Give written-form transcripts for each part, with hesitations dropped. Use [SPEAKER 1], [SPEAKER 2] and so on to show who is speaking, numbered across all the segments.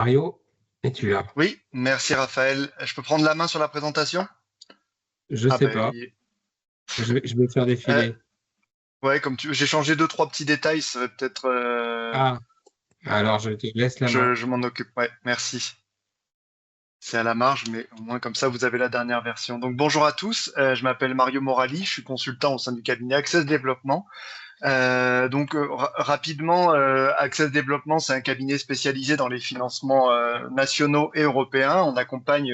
[SPEAKER 1] Mario, es-tu là?
[SPEAKER 2] Oui, merci Raphaël. Je peux prendre la main sur la présentation?
[SPEAKER 1] Je
[SPEAKER 2] Ah
[SPEAKER 1] sais
[SPEAKER 2] ben,
[SPEAKER 1] pas. Je vais faire
[SPEAKER 2] euh,
[SPEAKER 1] défiler.
[SPEAKER 2] ouais, comme tu, j'ai changé deux, trois petits détails, ça va peut-être,
[SPEAKER 1] Ah, alors je te laisse la main.
[SPEAKER 2] je m'en occupe. Ouais, merci. C'est à la marge, mais au moins comme ça, vous avez la dernière version. Donc bonjour à tous, je m'appelle Mario Morali, je suis consultant au sein du cabinet Access Développement. Rapidement, Access Développement, c'est un cabinet spécialisé dans les financements nationaux et européens. On accompagne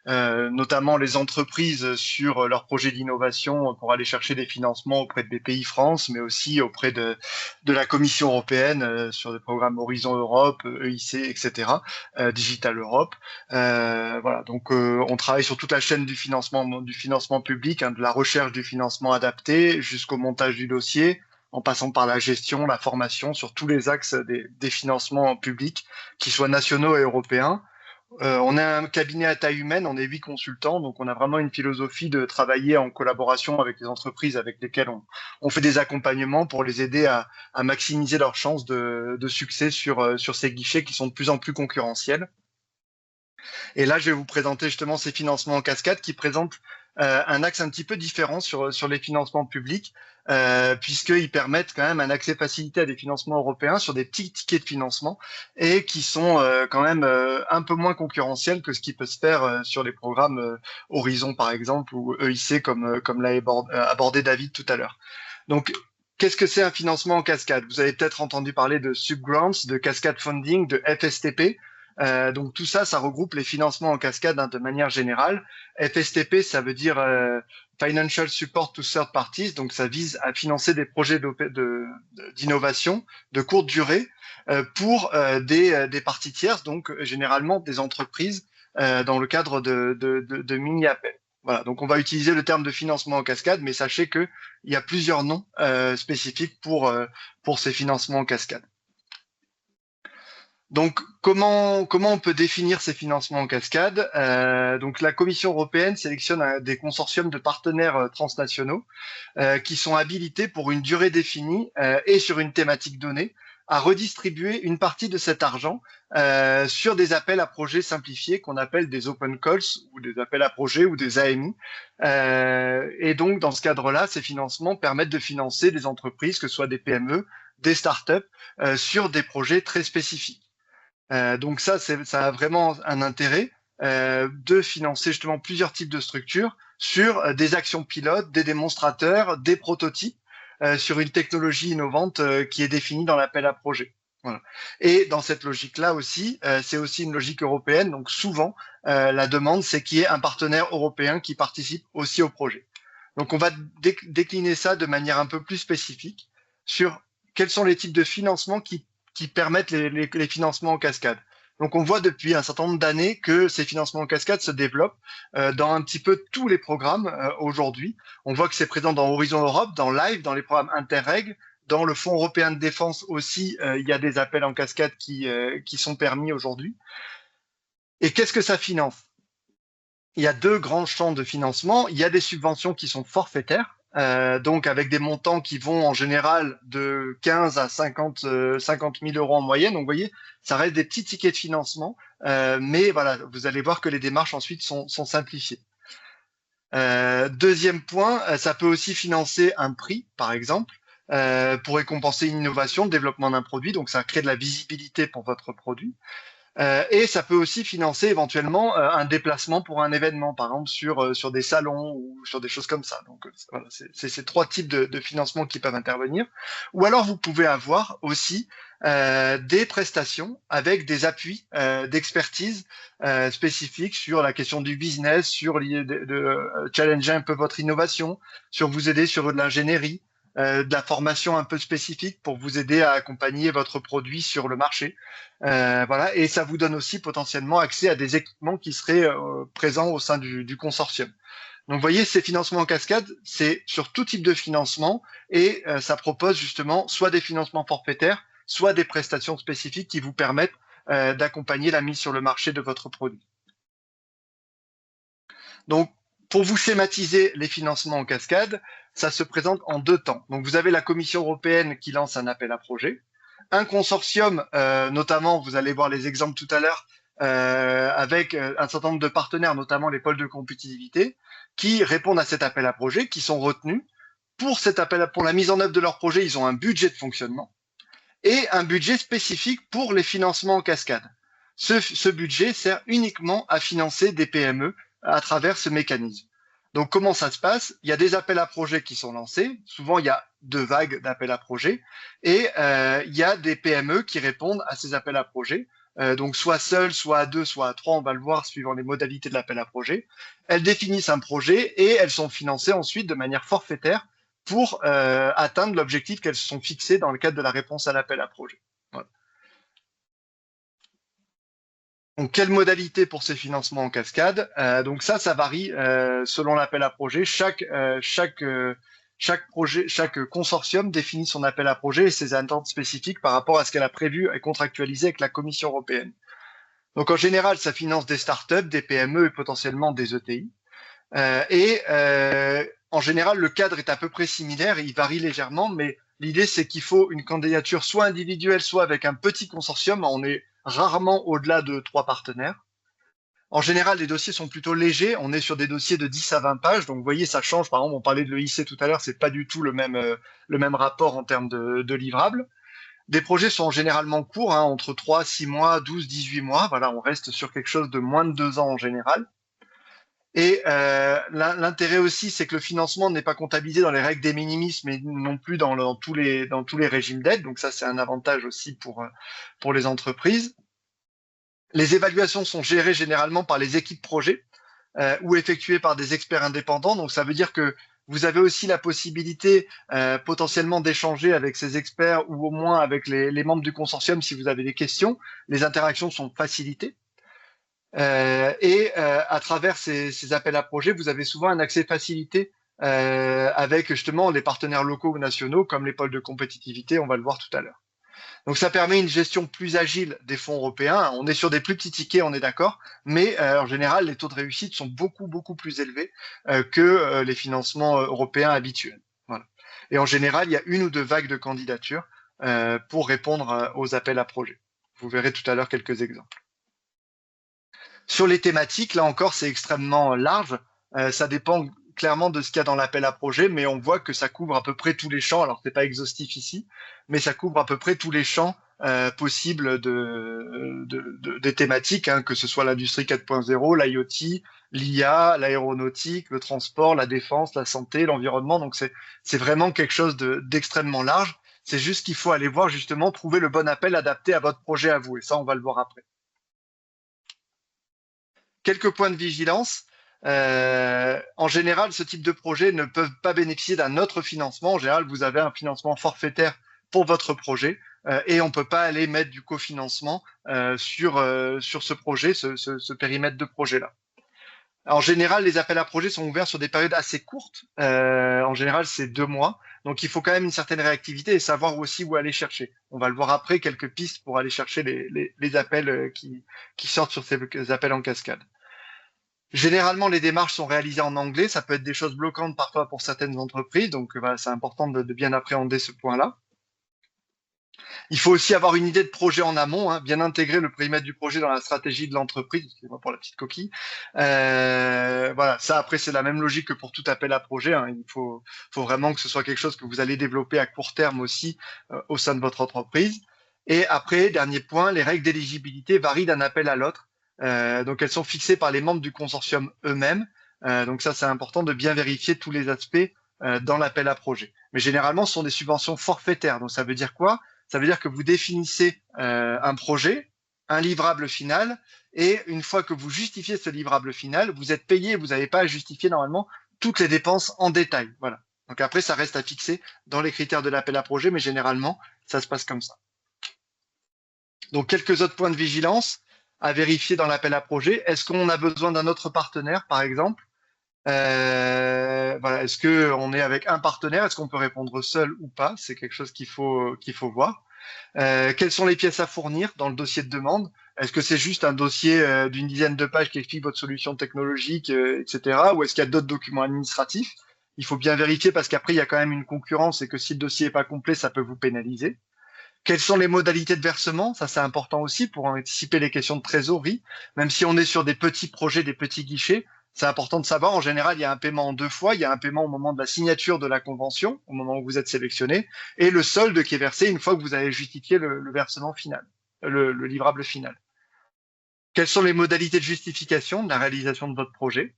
[SPEAKER 2] notamment les entreprises sur leurs projets d'innovation pour aller chercher des financements auprès de BPI France, mais aussi auprès de la Commission européenne sur des programmes Horizon Europe, EIC, etc., Digital Europe. Voilà, donc on travaille sur toute la chaîne du financement public, hein, de la recherche du financement adapté jusqu'au montage du dossier, en passant par la gestion, la formation sur tous les axes des financements publics, qu'ils soient nationaux et européens. On est un cabinet à taille humaine, on est 8 consultants, donc on a vraiment une philosophie de travailler en collaboration avec les entreprises avec lesquelles on fait des accompagnements pour les aider à maximiser leurs chances de succès sur ces guichets qui sont de plus en plus concurrentiels. Et là, je vais vous présenter justement ces financements en cascade qui présentent un axe un petit peu différent sur les financements publics, puisqu'ils permettent quand même un accès facilité à des financements européens sur des petits tickets de financement et qui sont quand même un peu moins concurrentiels que ce qui peut se faire sur les programmes Horizon, par exemple, ou EIC, comme l'a abordé David tout à l'heure. Donc, qu'est-ce que c'est un financement en cascade? Vous avez peut-être entendu parler de subgrants, de cascade funding, de FSTP. Donc tout ça, ça regroupe les financements en cascade, hein, de manière générale. FSTP, ça veut dire Financial Support to Third Parties, donc ça vise à financer des projets d'innovation de courte durée pour des parties tierces, donc généralement des entreprises dans le cadre de mini-appels. Voilà, donc on va utiliser le terme de financement en cascade, mais sachez que il y a plusieurs noms spécifiques pour ces financements en cascade. Donc, comment on peut définir ces financements en cascade? Donc, la Commission européenne sélectionne des consortiums de partenaires transnationaux qui sont habilités pour une durée définie et sur une thématique donnée à redistribuer une partie de cet argent sur des appels à projets simplifiés qu'on appelle des open calls ou des appels à projets ou des AMI. Et donc, dans ce cadre-là, ces financements permettent de financer des entreprises, que ce soit des PME, des startups, sur des projets très spécifiques. Donc ça a vraiment un intérêt de financer justement plusieurs types de structures sur des actions pilotes, des démonstrateurs, des prototypes sur une technologie innovante qui est définie dans l'appel à projet. Voilà. Et dans cette logique-là aussi, c'est aussi une logique européenne. Donc souvent, la demande, c'est qu'il y ait un partenaire européen qui participe aussi au projet. Donc on va décliner ça de manière un peu plus spécifique sur quels sont les types de financement qui permettent les financements en cascade. Donc on voit depuis un certain nombre d'années que ces financements en cascade se développent dans un petit peu tous les programmes aujourd'hui. On voit que c'est présent dans Horizon Europe, dans Live, dans les programmes Interreg, dans le Fonds européen de défense aussi, il y a des appels en cascade qui sont permis aujourd'hui. Et qu'est-ce que ça finance? Il y a deux grands champs de financement. Il y a des subventions qui sont forfaitaires, donc avec des montants qui vont en général de 15 à 50 000 euros en moyenne. Donc vous voyez, ça reste des petits tickets de financement, mais voilà, vous allez voir que les démarches ensuite sont simplifiées. Deuxième point, ça peut aussi financer un prix, par exemple, pour récompenser une innovation, le développement d'un produit. Donc ça crée de la visibilité pour votre produit. Et ça peut aussi financer éventuellement un déplacement pour un événement, par exemple sur des salons ou sur des choses comme ça. Donc voilà, c'est ces trois types de financement qui peuvent intervenir. Ou alors vous pouvez avoir aussi des prestations avec des appuis d'expertise spécifiques sur la question du business, sur de challenger un peu votre innovation, sur vous aider sur de l'ingénierie, de la formation un peu spécifique pour vous aider à accompagner votre produit sur le marché. Voilà, et ça vous donne aussi potentiellement accès à des équipements qui seraient présents au sein du consortium. Donc, vous voyez, ces financements en cascade, c'est sur tout type de financement et ça propose justement soit des financements forfaitaires, soit des prestations spécifiques qui vous permettent d'accompagner la mise sur le marché de votre produit. Donc, pour vous schématiser les financements en cascade, ça se présente en deux temps. Donc, vous avez la Commission européenne qui lance un appel à projet. un consortium, notamment, vous allez voir les exemples tout à l'heure, avec un certain nombre de partenaires, notamment les pôles de compétitivité, qui répondent à cet appel à projet, qui sont retenus. Pour la mise en œuvre de leur projet, ils ont un budget de fonctionnement et un budget spécifique pour les financements en cascade. Ce budget sert uniquement à financer des PME à travers ce mécanisme. Donc, comment ça se passe? Il y a des appels à projets qui sont lancés. Souvent, il y a 2 vagues d'appels à projets. Et il y a des PME qui répondent à ces appels à projets. Donc, soit seules, soit à 2, soit à 3, on va le voir suivant les modalités de l'appel à projet. Elles définissent un projet et elles sont financées ensuite de manière forfaitaire pour atteindre l'objectif qu'elles se sont fixées dans le cadre de la réponse à l'appel à projet. Voilà. Donc, quelle modalité pour ces financements en cascade? Donc ça varie selon l'appel à projet. Chaque consortium définit son appel à projet et ses attentes spécifiques par rapport à ce qu'elle a prévu et contractualisé avec la Commission européenne. Donc en général, ça finance des startups, des PME et potentiellement des ETI. En général, le cadre est à peu près similaire, il varie légèrement, mais l'idée c'est qu'il faut une candidature soit individuelle, soit avec un petit consortium. On est rarement au-delà de 3 partenaires. En général, les dossiers sont plutôt légers. On est sur des dossiers de 10 à 20 pages. Donc, vous voyez, ça change. Par exemple, on parlait de l'EIC tout à l'heure. C'est pas du tout le même rapport en termes de livrables. Des projets sont généralement courts, hein, entre 3, 6 mois, 12, 18 mois. Voilà, on reste sur quelque chose de moins de 2 ans en général. Et l'intérêt aussi, c'est que le financement n'est pas comptabilisé dans les règles des minimis, mais non plus dans tous les régimes d'aide. Donc ça, c'est un avantage aussi pour les entreprises. Les évaluations sont gérées généralement par les équipes projets ou effectuées par des experts indépendants. Donc ça veut dire que vous avez aussi la possibilité potentiellement d'échanger avec ces experts ou au moins avec les membres du consortium si vous avez des questions. Les interactions sont facilitées. À travers ces appels à projets, vous avez souvent un accès facilité avec justement les partenaires locaux ou nationaux comme les pôles de compétitivité, on va le voir tout à l'heure. Donc ça permet une gestion plus agile des fonds européens. On est sur des plus petits tickets, on est d'accord, mais en général, les taux de réussite sont beaucoup plus élevés que les financements européens habituels. Voilà. Et en général, il y a 1 ou 2 vagues de candidatures pour répondre aux appels à projets. Vous verrez tout à l'heure quelques exemples. Sur les thématiques, là encore, c'est extrêmement large. Ça dépend clairement de ce qu'il y a dans l'appel à projet, mais on voit que ça couvre à peu près tous les champs. Alors, c'est pas exhaustif ici, mais ça couvre à peu près tous les champs possibles des thématiques, hein, que ce soit l'industrie 4.0, l'IoT, l'IA, l'aéronautique, le transport, la défense, la santé, l'environnement. Donc, c'est vraiment quelque chose d'extrêmement large. C'est juste qu'il faut aller voir, justement, trouver le bon appel adapté à votre projet à vous. Et ça, on va le voir après. Quelques points de vigilance. En général, ce type de projet ne peuvent pas bénéficier d'un autre financement. En général, vous avez un financement forfaitaire pour votre projet et on peut pas aller mettre du cofinancement sur ce projet, ce périmètre de projet-là. En général, les appels à projets sont ouverts sur des périodes assez courtes. En général, c'est 2 mois. Donc, il faut quand même une certaine réactivité et savoir aussi où aller chercher. On va le voir après, quelques pistes pour aller chercher les appels qui sortent sur ces appels en cascade. Généralement, les démarches sont réalisées en anglais. Ça peut être des choses bloquantes parfois pour certaines entreprises. Donc, voilà, c'est important de bien appréhender ce point-là. Il faut aussi avoir une idée de projet en amont, hein, bien intégrer le périmètre du projet dans la stratégie de l'entreprise. Excusez-moi pour la petite coquille. Voilà, ça après c'est la même logique que pour tout appel à projet. Hein. Il faut vraiment que ce soit quelque chose que vous allez développer à court terme aussi au sein de votre entreprise. Et après, dernier point, les règles d'éligibilité varient d'un appel à l'autre. Donc elles sont fixées par les membres du consortium eux-mêmes. Donc ça c'est important de bien vérifier tous les aspects dans l'appel à projet. Mais généralement, ce sont des subventions forfaitaires. Donc ça veut dire quoi? Ça veut dire que vous définissez un projet, un livrable final, et une fois que vous justifiez ce livrable final, vous êtes payé, vous n'avez pas à justifier normalement toutes les dépenses en détail. Voilà. Donc après, ça reste à fixer dans les critères de l'appel à projet, mais généralement, ça se passe comme ça. Donc quelques autres points de vigilance à vérifier dans l'appel à projet. Est-ce qu'on a besoin d'un autre partenaire, par exemple? Voilà, est-ce que on est avec un partenaire? Est-ce qu'on peut répondre seul ou pas? C'est quelque chose qu'il faut voir. Quelles sont les pièces à fournir dans le dossier de demande? Est-ce que c'est juste un dossier d'une dizaine de pages qui explique votre solution technologique, etc. Ou est-ce qu'il y a d'autres documents administratifs? Il faut bien vérifier parce qu'après, il y a quand même une concurrence et que si le dossier n'est pas complet, ça peut vous pénaliser. Quelles sont les modalités de versement? Ça, c'est important aussi pour anticiper les questions de trésorerie. Même si on est sur des petits projets, des petits guichets, c'est important de savoir. En général, il y a un paiement en 2 fois. Il y a un paiement au moment de la signature de la convention, au moment où vous êtes sélectionné, et le solde qui est versé une fois que vous avez justifié le versement final, le livrable final. Quelles sont les modalités de justification de la réalisation de votre projet?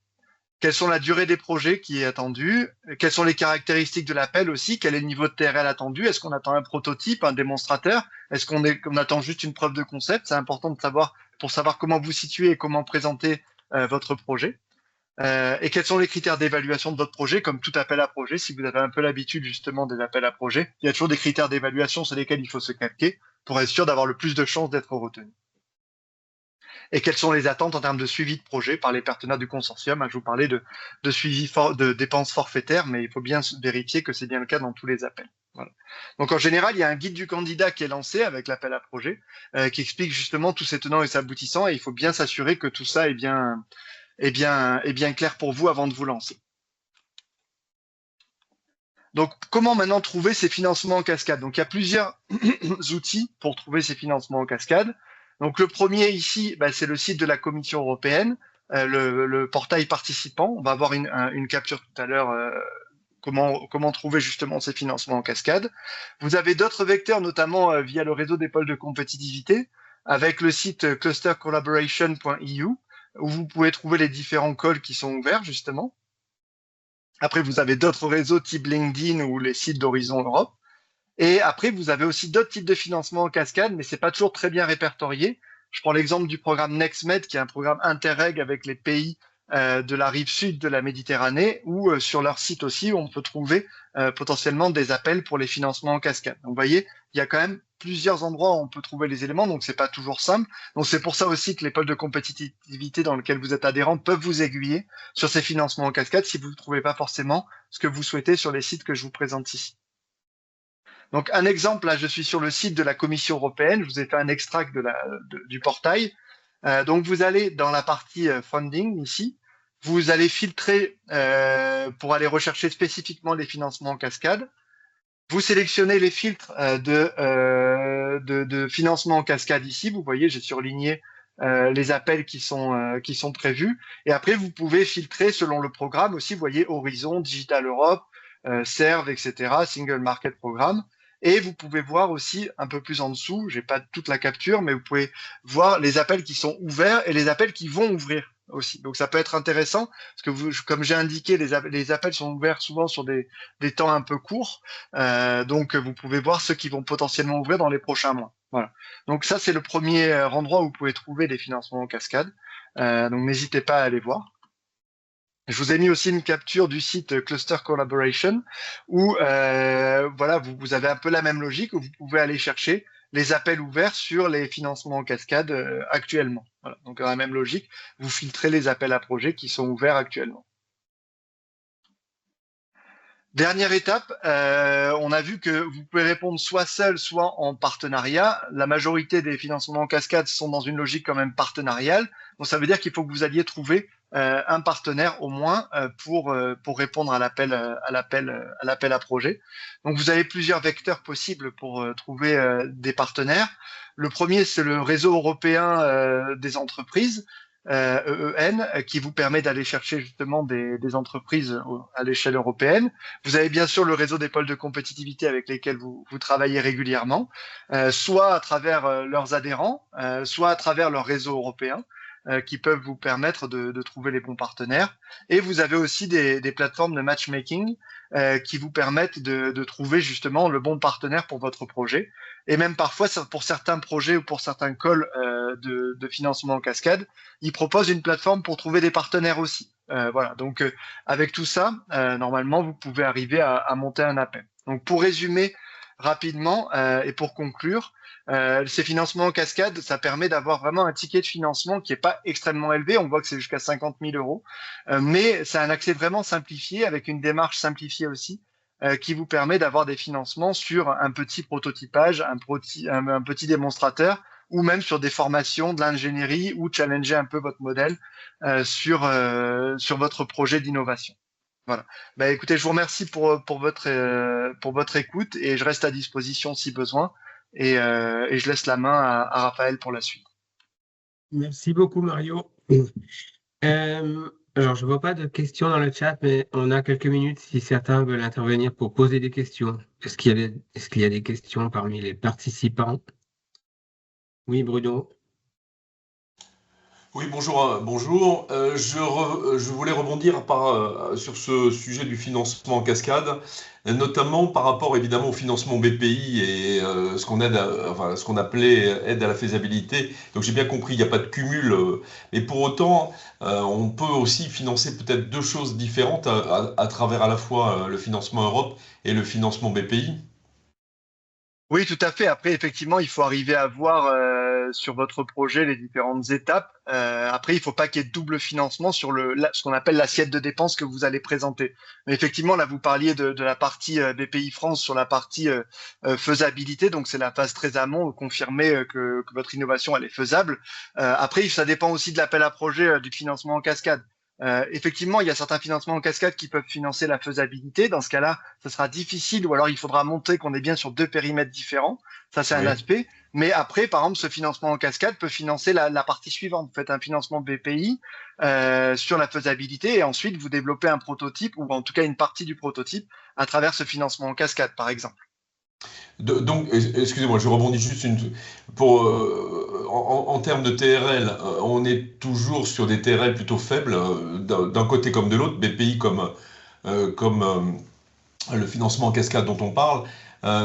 [SPEAKER 2] Quelle sont la durée des projets qui est attendue? Quelles sont les caractéristiques de l'appel aussi? Quel est le niveau de TRL attendu? Est-ce qu'on attend un prototype, un démonstrateur? Est-ce qu'on attend juste une preuve de concept? C'est important de savoir pour savoir comment vous situer et comment présenter votre projet. Et quels sont les critères d'évaluation de votre projet? Comme tout appel à projet, si vous avez un peu l'habitude justement des appels à projet, il y a toujours des critères d'évaluation sur lesquels il faut se calquer pour être sûr d'avoir le plus de chances d'être retenu. Et quelles sont les attentes en termes de suivi de projet par les partenaires du consortium? Je vous parlais de suivi de dépenses forfaitaires, mais il faut bien vérifier que c'est bien le cas dans tous les appels. Voilà. Donc en général, il y a un guide du candidat qui est lancé avec l'appel à projet, qui explique justement tous ses tenants et ses aboutissants, et il faut bien s'assurer que tout ça est bien clair pour vous avant de vous lancer. Donc, comment maintenant trouver ces financements en cascade? Donc, il y a plusieurs outils pour trouver ces financements en cascade. Donc, le premier ici, c'est le site de la Commission européenne, le portail participant. On va avoir une capture tout à l'heure. Comment trouver justement ces financements en cascade. Vous avez d'autres vecteurs, notamment via le réseau des pôles de compétitivité, avec le site clustercollaboration.eu, où vous pouvez trouver les différents calls qui sont ouverts justement. Après, vous avez d'autres réseaux type LinkedIn ou les sites d'Horizon Europe. Et après, vous avez aussi d'autres types de financement en cascade, mais c'est pas toujours très bien répertorié. Je prends l'exemple du programme NextMed, qui est un programme Interreg avec les pays de la rive sud de la Méditerranée, ou sur leur site aussi, où on peut trouver potentiellement des appels pour les financements en cascade. Donc, vous voyez, il y a quand même plusieurs endroits où on peut trouver les éléments, donc c'est pas toujours simple. Donc, c'est pour ça aussi que les pôles de compétitivité dans lesquels vous êtes adhérent peuvent vous aiguiller sur ces financements en cascade si vous ne trouvez pas forcément ce que vous souhaitez sur les sites que je vous présente ici. Donc, un exemple, là, je suis sur le site de la Commission européenne. Je vous ai fait un extract du portail. Donc, vous allez dans la partie funding ici. Vous allez filtrer pour aller rechercher spécifiquement les financements en cascade. Vous sélectionnez les filtres de financement en cascade ici. Vous voyez, j'ai surligné les appels qui sont prévus. Et après, vous pouvez filtrer selon le programme aussi. Vous voyez, Horizon, Digital Europe, Serve, etc., Single Market Programme. Et vous pouvez voir aussi un peu plus en dessous, j'ai pas toute la capture, mais vous pouvez voir les appels qui sont ouverts et les appels qui vont ouvrir aussi. Donc ça peut être intéressant parce que comme j'ai indiqué, les appels sont ouverts souvent sur des temps un peu courts. Donc vous pouvez voir ceux qui vont potentiellement ouvrir dans les prochains mois. Voilà. Donc ça c'est le premier endroit où vous pouvez trouver des financements en cascade. Donc n'hésitez pas à aller voir. Je vous ai mis aussi une capture du site Cluster Collaboration où voilà, vous avez un peu la même logique où vous pouvez aller chercher les appels ouverts sur les financements en cascade actuellement. Voilà. Donc dans la même logique, vous filtrez les appels à projets qui sont ouverts actuellement. Dernière étape, on a vu que vous pouvez répondre soit seul, soit en partenariat. La majorité des financements en cascade sont dans une logique quand même partenariale. Donc ça veut dire qu'il faut que vous alliez trouver un partenaire au moins pour répondre à l'appel à projet. Donc vous avez plusieurs vecteurs possibles pour trouver des partenaires. Le premier, c'est le réseau européen des entreprises. EEN, qui vous permet d'aller chercher justement des entreprises à l'échelle européenne. Vous avez bien sûr le réseau des pôles de compétitivité avec lesquels vous travaillez régulièrement, soit à travers leurs adhérents, soit à travers leur réseau européen, qui peuvent vous permettre de trouver les bons partenaires. Et vous avez aussi des plateformes de matchmaking qui vous permettent de trouver justement le bon partenaire pour votre projet. Et même parfois, pour certains projets ou pour certains calls de financement en cascade, ils proposent une plateforme pour trouver des partenaires aussi. Voilà. Donc, avec tout ça, normalement, vous pouvez arriver à monter un appel. Donc, pour résumer rapidement et pour conclure, ces financements en cascade, ça permet d'avoir vraiment un ticket de financement qui est pas extrêmement élevé. On voit que c'est jusqu'à 50 000 euros, mais c'est un accès vraiment simplifié avec une démarche simplifiée aussi qui vous permet d'avoir des financements sur un petit prototypage, un petit démonstrateur, ou même sur des formations de l'ingénierie ou challenger un peu votre modèle sur votre projet d'innovation. Voilà. Écoutez, je vous remercie pour votre écoute et je reste à disposition si besoin et je laisse la main à Raphaël pour la suite.
[SPEAKER 1] Merci beaucoup, Mario. Alors, je vois pas de questions dans le chat, mais on a quelques minutes si certains veulent intervenir pour poser des questions. Est-ce qu'il y a des questions parmi les participants? Oui, Bruno.
[SPEAKER 3] Oui, bonjour. Bonjour. Je voulais rebondir sur ce sujet du financement en cascade, notamment par rapport évidemment au financement BPI et ce qu'on appelait aide à la faisabilité. Donc j'ai bien compris, il n'y a pas de cumul, mais pour autant, on peut aussi financer peut-être deux choses différentes à travers à la fois le financement Europe et le financement BPI.
[SPEAKER 2] Oui, tout à fait. Après, effectivement, il faut arriver à voir sur votre projet les différentes étapes. Après, il faut pas qu'il y ait de double financement sur ce qu'on appelle l'assiette de dépenses que vous allez présenter. Mais effectivement, là, vous parliez de la partie BPI France sur la partie faisabilité. Donc, c'est la phase très amont, confirmer que votre innovation, elle est faisable. Après, ça dépend aussi de l'appel à projet du financement en cascade. Effectivement, il y a certains financements en cascade qui peuvent financer la faisabilité. Dans ce cas-là, ça sera difficile ou alors il faudra montrer qu'on est bien sur deux périmètres différents. Ça, c'est un
[SPEAKER 3] Oui.
[SPEAKER 2] aspect. Mais après, par exemple, ce financement en cascade peut financer la partie suivante. Vous faites un financement BPI sur la faisabilité et ensuite vous développez un prototype ou en tout cas une partie du prototype à travers ce financement en cascade, par exemple.
[SPEAKER 3] Donc, excusez-moi, je rebondis juste en termes de TRL, on est toujours sur des TRL plutôt faibles, d'un côté comme de l'autre, BPI comme le financement en cascade dont on parle,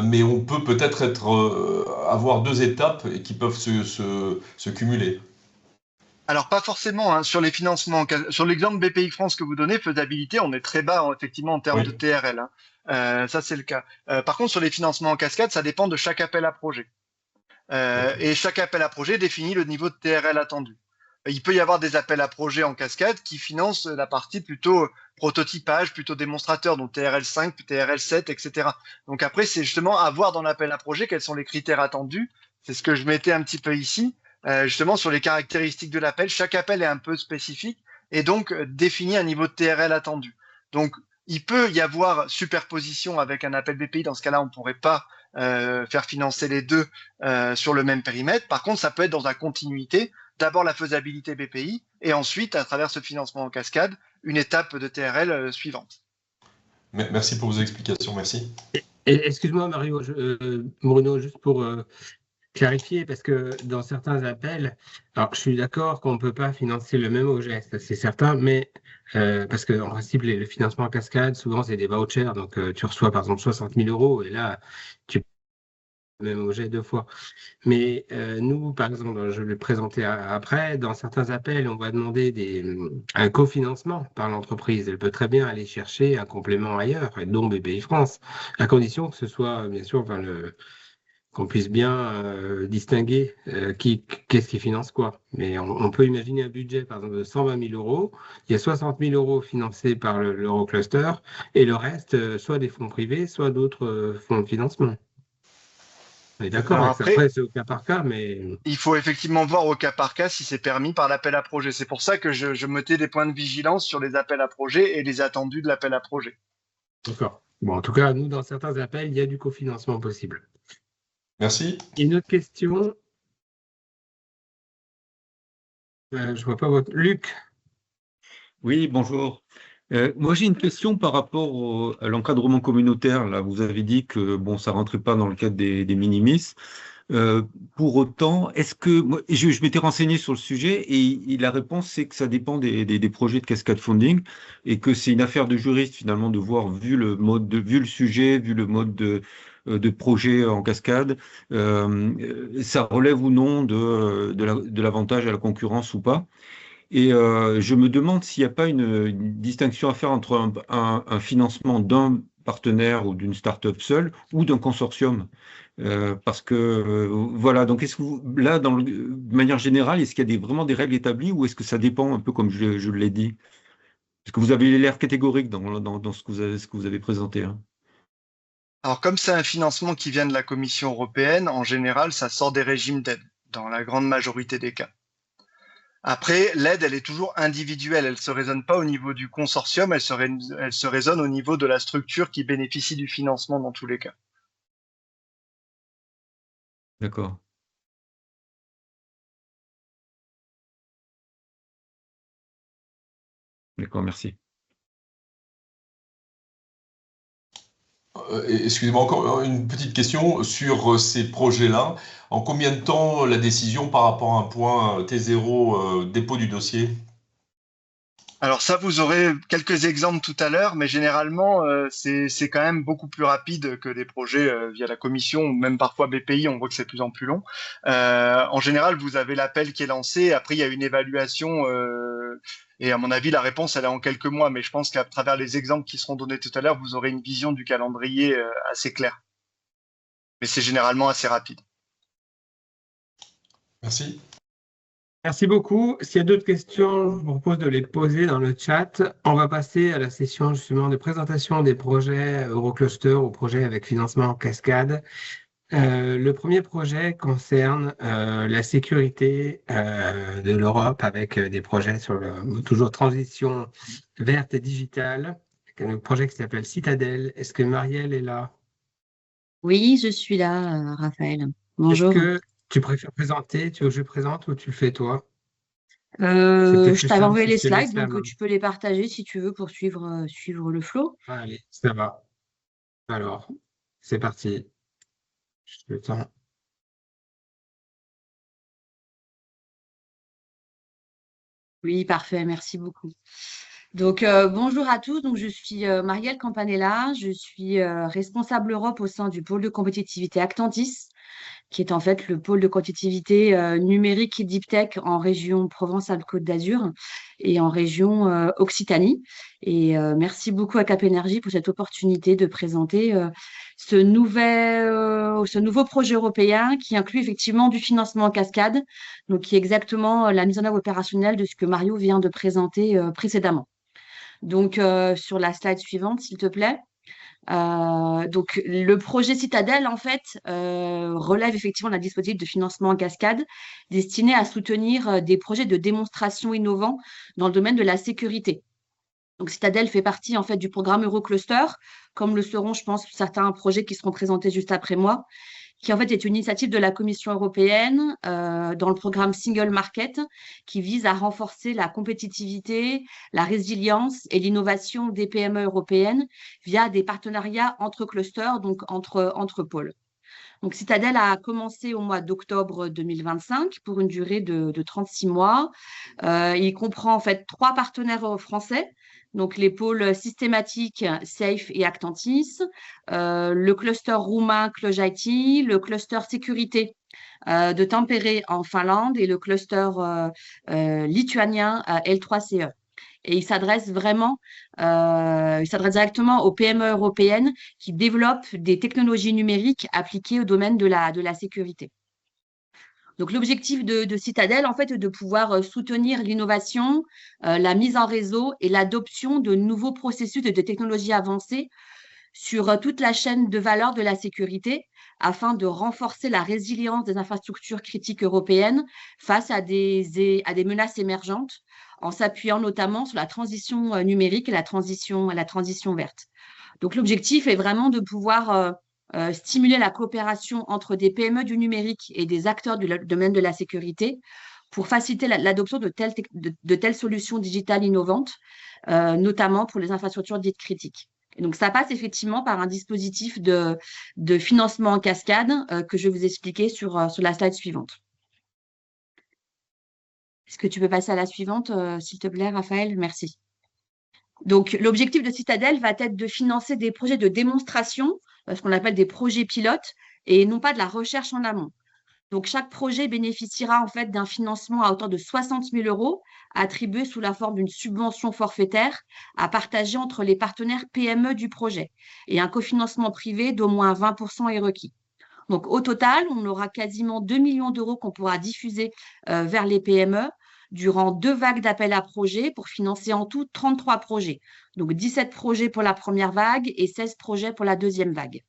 [SPEAKER 3] mais on peut peut-être avoir deux étapes et qui peuvent se cumuler.
[SPEAKER 2] Alors pas forcément hein, sur les financements, sur l'exemple BPI France que vous donnez, faisabilité, on est très bas effectivement en termes de
[SPEAKER 3] Oui,
[SPEAKER 2] TRL. Hein. Ça c'est le cas. Par contre sur les financements en cascade, ça dépend de chaque appel à projet.
[SPEAKER 3] d'accord.
[SPEAKER 2] Et chaque appel à projet définit le niveau de TRL attendu. Il peut y avoir des appels à projet en cascade qui financent la partie plutôt prototypage, plutôt démonstrateur, donc TRL 5, TRL 7, etc. Donc après, c'est justement à voir dans l'appel à projet quels sont les critères attendus. C'est ce que je mettais un petit peu ici, justement sur les caractéristiques de l'appel. Chaque appel est un peu spécifique et donc définit un niveau de TRL attendu. Donc il peut y avoir superposition avec un appel BPI. Dans ce cas-là, on ne pourrait pas faire financer les deux sur le même périmètre. Par contre, ça peut être dans la continuité. D'abord la faisabilité BPI et ensuite, à travers ce financement en cascade, une étape de TRL suivante.
[SPEAKER 3] Merci pour vos explications, merci.
[SPEAKER 1] Excuse-moi, Mario, Bruno, juste pour clarifier, parce que dans certains appels, alors je suis d'accord qu'on ne peut pas financer le même objet, ça c'est certain, mais parce qu'en principe, le financement en cascade, souvent c'est des vouchers, donc tu reçois par exemple 60 000 euros et là, tu le même objet deux fois. Mais nous, par exemple, je vais le présenter après, dans certains appels, on va demander un cofinancement par l'entreprise. Elle peut très bien aller chercher un complément ailleurs, dont BPI France, à condition que ce soit, bien sûr, enfin, qu'on puisse bien distinguer qu'est-ce qui finance quoi. Mais on peut imaginer un budget, par exemple, de 120 000 euros. Il y a 60 000 euros financés par l'Eurocluster et le reste, soit des fonds privés, soit d'autres fonds de financement. On est d'accord
[SPEAKER 2] Alors
[SPEAKER 1] avec ça.
[SPEAKER 2] après,
[SPEAKER 1] Après, c'est au cas par cas, mais
[SPEAKER 2] il faut effectivement voir au cas par cas si c'est permis par l'appel à projet. C'est pour ça que je mettais des points de vigilance sur les appels à projet et les attendus de l'appel à projet.
[SPEAKER 1] d'accord. Bon, en tout cas, nous, dans certains appels, il y a du cofinancement possible.
[SPEAKER 3] Merci.
[SPEAKER 1] Une autre question. Je vois pas votre. Luc.
[SPEAKER 4] Oui, bonjour. Moi, j'ai une question par rapport à l'encadrement communautaire. Là, vous avez dit que bon, ça rentrait pas dans le cadre des minimis. Euh, pour autant, est-ce que moi, je m'étais renseigné sur le sujet et la réponse c'est que ça dépend des projets de cascade funding et que c'est une affaire de juriste finalement de voir vu le sujet, vu le mode de projet en cascade, ça relève ou non de l'avantage à la concurrence ou pas. Et je me demande s'il n'y a pas une distinction à faire entre un financement d'un partenaire ou d'une start-up seule ou d'un consortium. Parce que voilà, donc est-ce que là, de manière générale, est-ce qu'il y a vraiment des règles établies ou est-ce que ça dépend un peu comme je l'ai dit? Parce que vous avez l'air catégorique dans ce que vous avez présenté, hein.
[SPEAKER 2] Alors comme c'est un financement qui vient de la Commission européenne, en général, ça sort des régimes d'aide, dans la grande majorité des cas. Après, l'aide, elle est toujours individuelle. Elle se raisonne pas au niveau du consortium, elle se raisonne au niveau de la structure qui bénéficie du financement dans tous les cas.
[SPEAKER 4] D'accord. D'accord, merci.
[SPEAKER 3] Excusez-moi, encore une petite question sur ces projets-là. En combien de temps la décision par rapport à un point T0 dépôt du dossier?
[SPEAKER 2] Alors ça, vous aurez quelques exemples tout à l'heure, mais généralement, c'est quand même beaucoup plus rapide que des projets via la commission ou même parfois BPI, on voit que c'est de plus en plus long. En général, vous avez l'appel qui est lancé, après il y a une évaluation et à mon avis, la réponse, elle est en quelques mois, mais je pense qu'à travers les exemples qui seront donnés tout à l'heure, vous aurez une vision du calendrier assez claire. Mais c'est généralement assez rapide.
[SPEAKER 3] Merci.
[SPEAKER 1] Merci beaucoup. S'il y a d'autres questions, je vous propose de les poser dans le chat. On va passer à la session justement de présentation des projets Eurocluster ou projets avec financement en cascade. Le premier projet concerne la sécurité de l'Europe avec des projets sur toujours transition verte et digitale. Un projet qui s'appelle Citadel. Est-ce que Marielle est là?
[SPEAKER 5] Oui, je suis là, Raphaël.
[SPEAKER 1] Est-ce
[SPEAKER 5] Bonjour.
[SPEAKER 1] que tu préfères présenter? Tu veux que je présente ou tu le fais toi? C'est
[SPEAKER 5] Je
[SPEAKER 1] peut-être plus
[SPEAKER 5] t'avais
[SPEAKER 1] simple
[SPEAKER 5] envoyé
[SPEAKER 1] si
[SPEAKER 5] les
[SPEAKER 1] je te laisse
[SPEAKER 5] slides,
[SPEAKER 1] la
[SPEAKER 5] donc
[SPEAKER 1] main.
[SPEAKER 5] tu peux les partager si tu veux pour suivre le flow.
[SPEAKER 1] Allez, ça va. Alors, c'est parti. Juste le temps.
[SPEAKER 5] Oui, parfait, merci beaucoup. Donc, bonjour à tous. Donc, je suis Marielle Campanella. Je suis responsable Europe au sein du pôle de compétitivité Actantis, qui est en fait le pôle de compétitivité numérique et deep tech en région Provence-Alpes-Côte d'Azur et en région Occitanie. Et merci beaucoup à Cap Énergie pour cette opportunité de présenter ce nouveau projet européen qui inclut effectivement du financement en cascade, donc qui est exactement la mise en œuvre opérationnelle de ce que Mario vient de présenter précédemment. Donc, sur la slide suivante, s'il te plaît. Donc, le projet Citadel, en fait, relève effectivement d'un dispositif de financement en cascade destiné à soutenir des projets de démonstration innovants dans le domaine de la sécurité. Donc, Citadel fait partie, en fait, du programme Eurocluster, comme le seront, je pense, certains projets qui seront présentés juste après moi, qui en fait est une initiative de la Commission européenne dans le programme Single Market qui vise à renforcer la compétitivité, la résilience et l'innovation des PME européennes via des partenariats entre clusters, donc entre pôles. Donc, Citadel a commencé au mois d'octobre 2025 pour une durée de 36 mois. Il comprend en fait 3 partenaires français, donc les pôles systématiques, Safe et Actantis, le cluster roumain ClojIT, le cluster sécurité de Tampere en Finlande et le cluster lituanien L3CE. Et il s'adresse directement aux PME européennes qui développent des technologies numériques appliquées au domaine de la sécurité. Donc, l'objectif de Citadel, en fait, est de pouvoir soutenir l'innovation, la mise en réseau et l'adoption de nouveaux processus de technologies avancées sur toute la chaîne de valeur de la sécurité afin de renforcer la résilience des infrastructures critiques européennes face à des menaces émergentes en s'appuyant notamment sur la transition numérique et la transition verte. Donc, l'objectif est vraiment de pouvoir stimuler la coopération entre des PME du numérique et des acteurs du domaine de la sécurité pour faciliter l'adoption de telles solutions digitales innovantes, notamment pour les infrastructures dites critiques. Et donc, ça passe effectivement par un dispositif de financement en cascade que je vais vous expliquer sur la slide suivante. Est-ce que tu peux passer à la suivante, s'il te plaît, Raphaël? Merci. Donc, l'objectif de Citadel va être de financer des projets de démonstration, ce qu'on appelle des projets pilotes, et non pas de la recherche en amont. Donc, chaque projet bénéficiera en fait d'un financement à hauteur de 60 000 € attribué sous la forme d'une subvention forfaitaire à partager entre les partenaires PME du projet et un cofinancement privé d'au moins 20% est requis. Donc, au total, on aura quasiment 2 millions d'euros qu'on pourra diffuser vers les PME durant 2 vagues d'appels à projets pour financer en tout 33 projets. Donc, 17 projets pour la première vague et 16 projets pour la deuxième vague.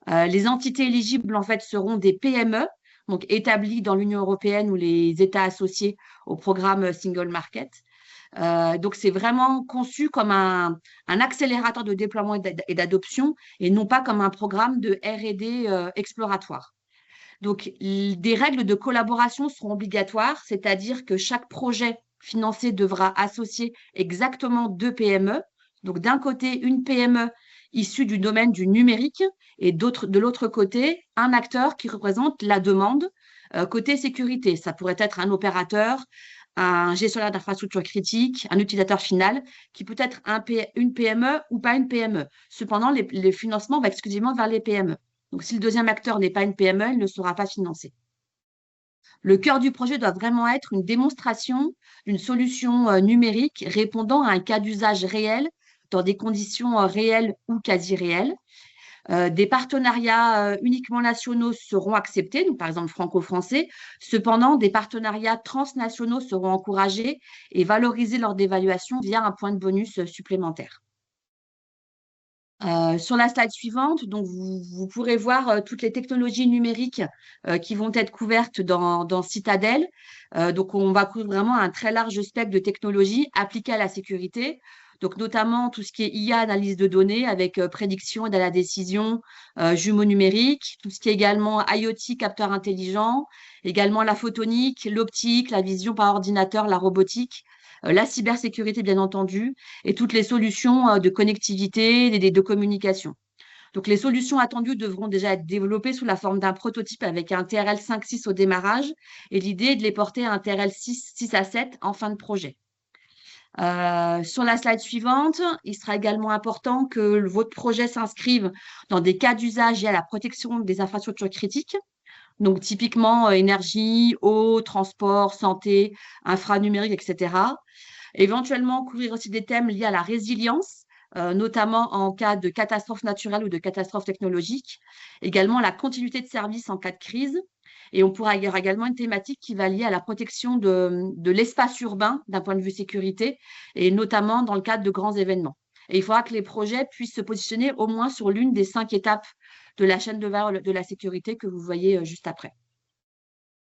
[SPEAKER 5] Les entités éligibles, en fait, seront des PME, donc établies dans l'Union européenne ou les États associés au programme Single Market. Donc, c'est vraiment conçu comme un accélérateur de déploiement et d'adoption et non pas comme un programme de R&D exploratoire. Donc, des règles de collaboration seront obligatoires, c'est-à-dire que chaque projet financé devra associer exactement 2 PME. Donc, d'un côté, une PME issue du domaine du numérique et de l'autre côté, un acteur qui représente la demande côté sécurité. Ça pourrait être un opérateur, un gestionnaire d'infrastructures critiques, un utilisateur final, qui peut être une PME ou pas une PME. Cependant, les financements vont exclusivement vers les PME. Donc, si le deuxième acteur n'est pas une PME, il ne sera pas financé. Le cœur du projet doit vraiment être une démonstration d'une solution numérique répondant à un cas d'usage réel dans des conditions réelles ou quasi réelles. Des partenariats uniquement nationaux seront acceptés, donc par exemple franco-français. Cependant, des partenariats transnationaux seront encouragés et valorisés lors d'évaluation via un point de bonus supplémentaire. Sur la slide suivante, donc vous pourrez voir toutes les technologies numériques qui vont être couvertes dans Citadel. Donc, on va couvrir vraiment un très large spectre de technologies appliquées à la sécurité. Donc, notamment tout ce qui est IA, analyse de données avec prédiction et à la décision, jumeaux numériques, tout ce qui est également IoT, capteurs intelligents, également la photonique, l'optique, la vision par ordinateur, la robotique, la cybersécurité, bien entendu, et toutes les solutions de connectivité et de communication. Donc, les solutions attendues devront déjà être développées sous la forme d'un prototype avec un TRL 5.6 au démarrage, et l'idée est de les porter à un TRL 6 à 7 en fin de projet. Sur la slide suivante, il sera également important que votre projet s'inscrive dans des cas d'usage et à la protection des infrastructures critiques. Donc, typiquement, énergie, eau, transport, santé, infranumérique, etc. Éventuellement, couvrir aussi des thèmes liés à la résilience, notamment en cas de catastrophe naturelle ou de catastrophe technologique. Également, la continuité de service en cas de crise. Et on pourra y avoir également une thématique qui va lier à la protection de l'espace urbain d'un point de vue sécurité, et notamment dans le cadre de grands événements. Et il faudra que les projets puissent se positionner au moins sur l'une des 5 étapes de la chaîne de valeur de la sécurité que vous voyez juste après.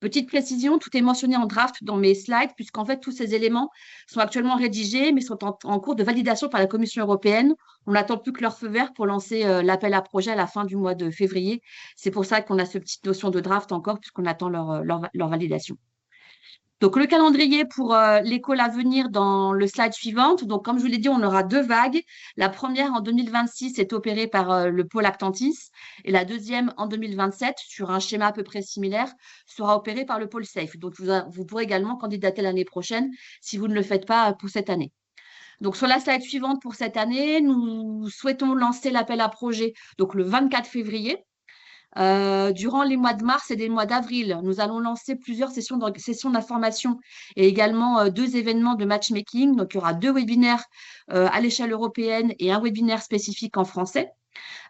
[SPEAKER 5] Petite précision, tout est mentionné en draft dans mes slides, puisqu'en fait, tous ces éléments sont actuellement rédigés, mais sont en cours de validation par la Commission européenne. On n'attend plus que leur feu vert pour lancer l'appel à projet à la fin du mois de février. C'est pour ça qu'on a cette petite notion de draft encore, puisqu'on attend leur validation. Donc, le calendrier pour l'école à venir dans le slide suivant. Donc, comme je vous l'ai dit, on aura 2 vagues. La première en 2026 est opérée par le pôle Actantis et la deuxième en 2027, sur un schéma à peu près similaire, sera opérée par le pôle Safe. Donc, vous pourrez également candidater l'année prochaine si vous ne le faites pas pour cette année. Donc, sur la slide suivante pour cette année, nous souhaitons lancer l'appel à projet donc le 24 février. Durant les mois de mars et les mois d'avril, nous allons lancer plusieurs sessions d'information et également 2 événements de matchmaking. Donc, il y aura 2 webinaires à l'échelle européenne et un webinaire spécifique en français.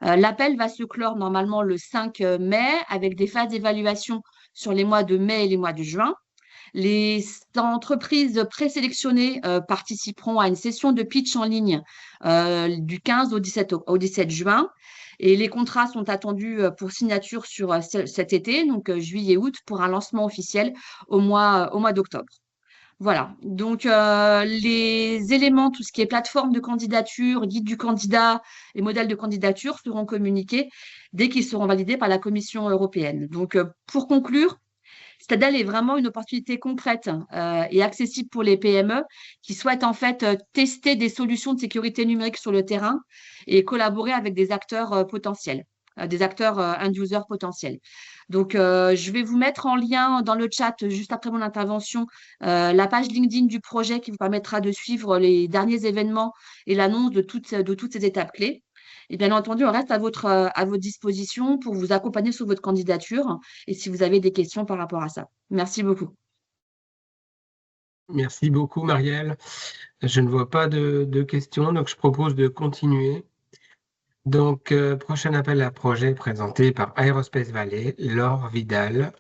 [SPEAKER 5] L'appel va se clore normalement le 5 mai avec des phases d'évaluation sur les mois de mai et les mois de juin. Les entreprises présélectionnées participeront à une session de pitch en ligne du 15 au 17 juin. Et les contrats sont attendus pour signature sur cet été, donc juillet-août, pour un lancement officiel au mois d'octobre. Voilà, donc les éléments, tout ce qui est plateforme de candidature, guide du candidat et modèle de candidature seront communiqués dès qu'ils seront validés par la Commission européenne. Donc, pour conclure, Citadel est vraiment une opportunité concrète et accessible pour les PME qui souhaitent en fait tester des solutions de sécurité numérique sur le terrain et collaborer avec des acteurs potentiels, des acteurs end-user potentiels. Donc, je vais vous mettre en lien dans le chat, juste après mon intervention, la page LinkedIn du projet qui vous permettra de suivre les derniers événements et l'annonce de toutes ces étapes clés. Et bien entendu, on reste à votre disposition pour vous accompagner sur votre candidature et si vous avez des questions par rapport à ça. Merci beaucoup.
[SPEAKER 1] Merci beaucoup, Marielle. Je ne vois pas de questions, donc je propose de continuer. Donc, prochain appel à projet présenté par Aerospace Valley, Laure Vidal.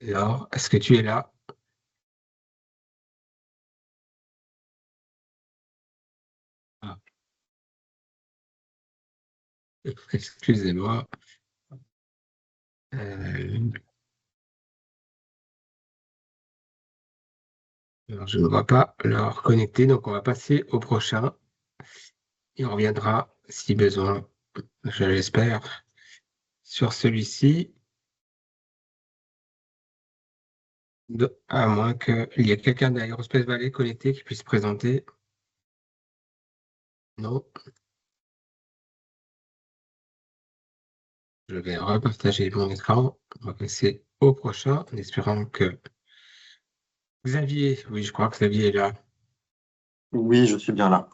[SPEAKER 1] Laure, est-ce que tu es là? Ah. Excusez-moi. Alors, je ne vois pas leur connecter, donc on va passer au prochain. Et on reviendra si besoin, je l'espère. sur celui-ci, à moins qu'il y ait quelqu'un d'Aerospace Valley connecté qui puisse présenter. Non. Je vais repartager mon écran. On va passer au prochain en espérant que Xavier, oui, je crois que Xavier est là.
[SPEAKER 6] Oui, je suis bien là.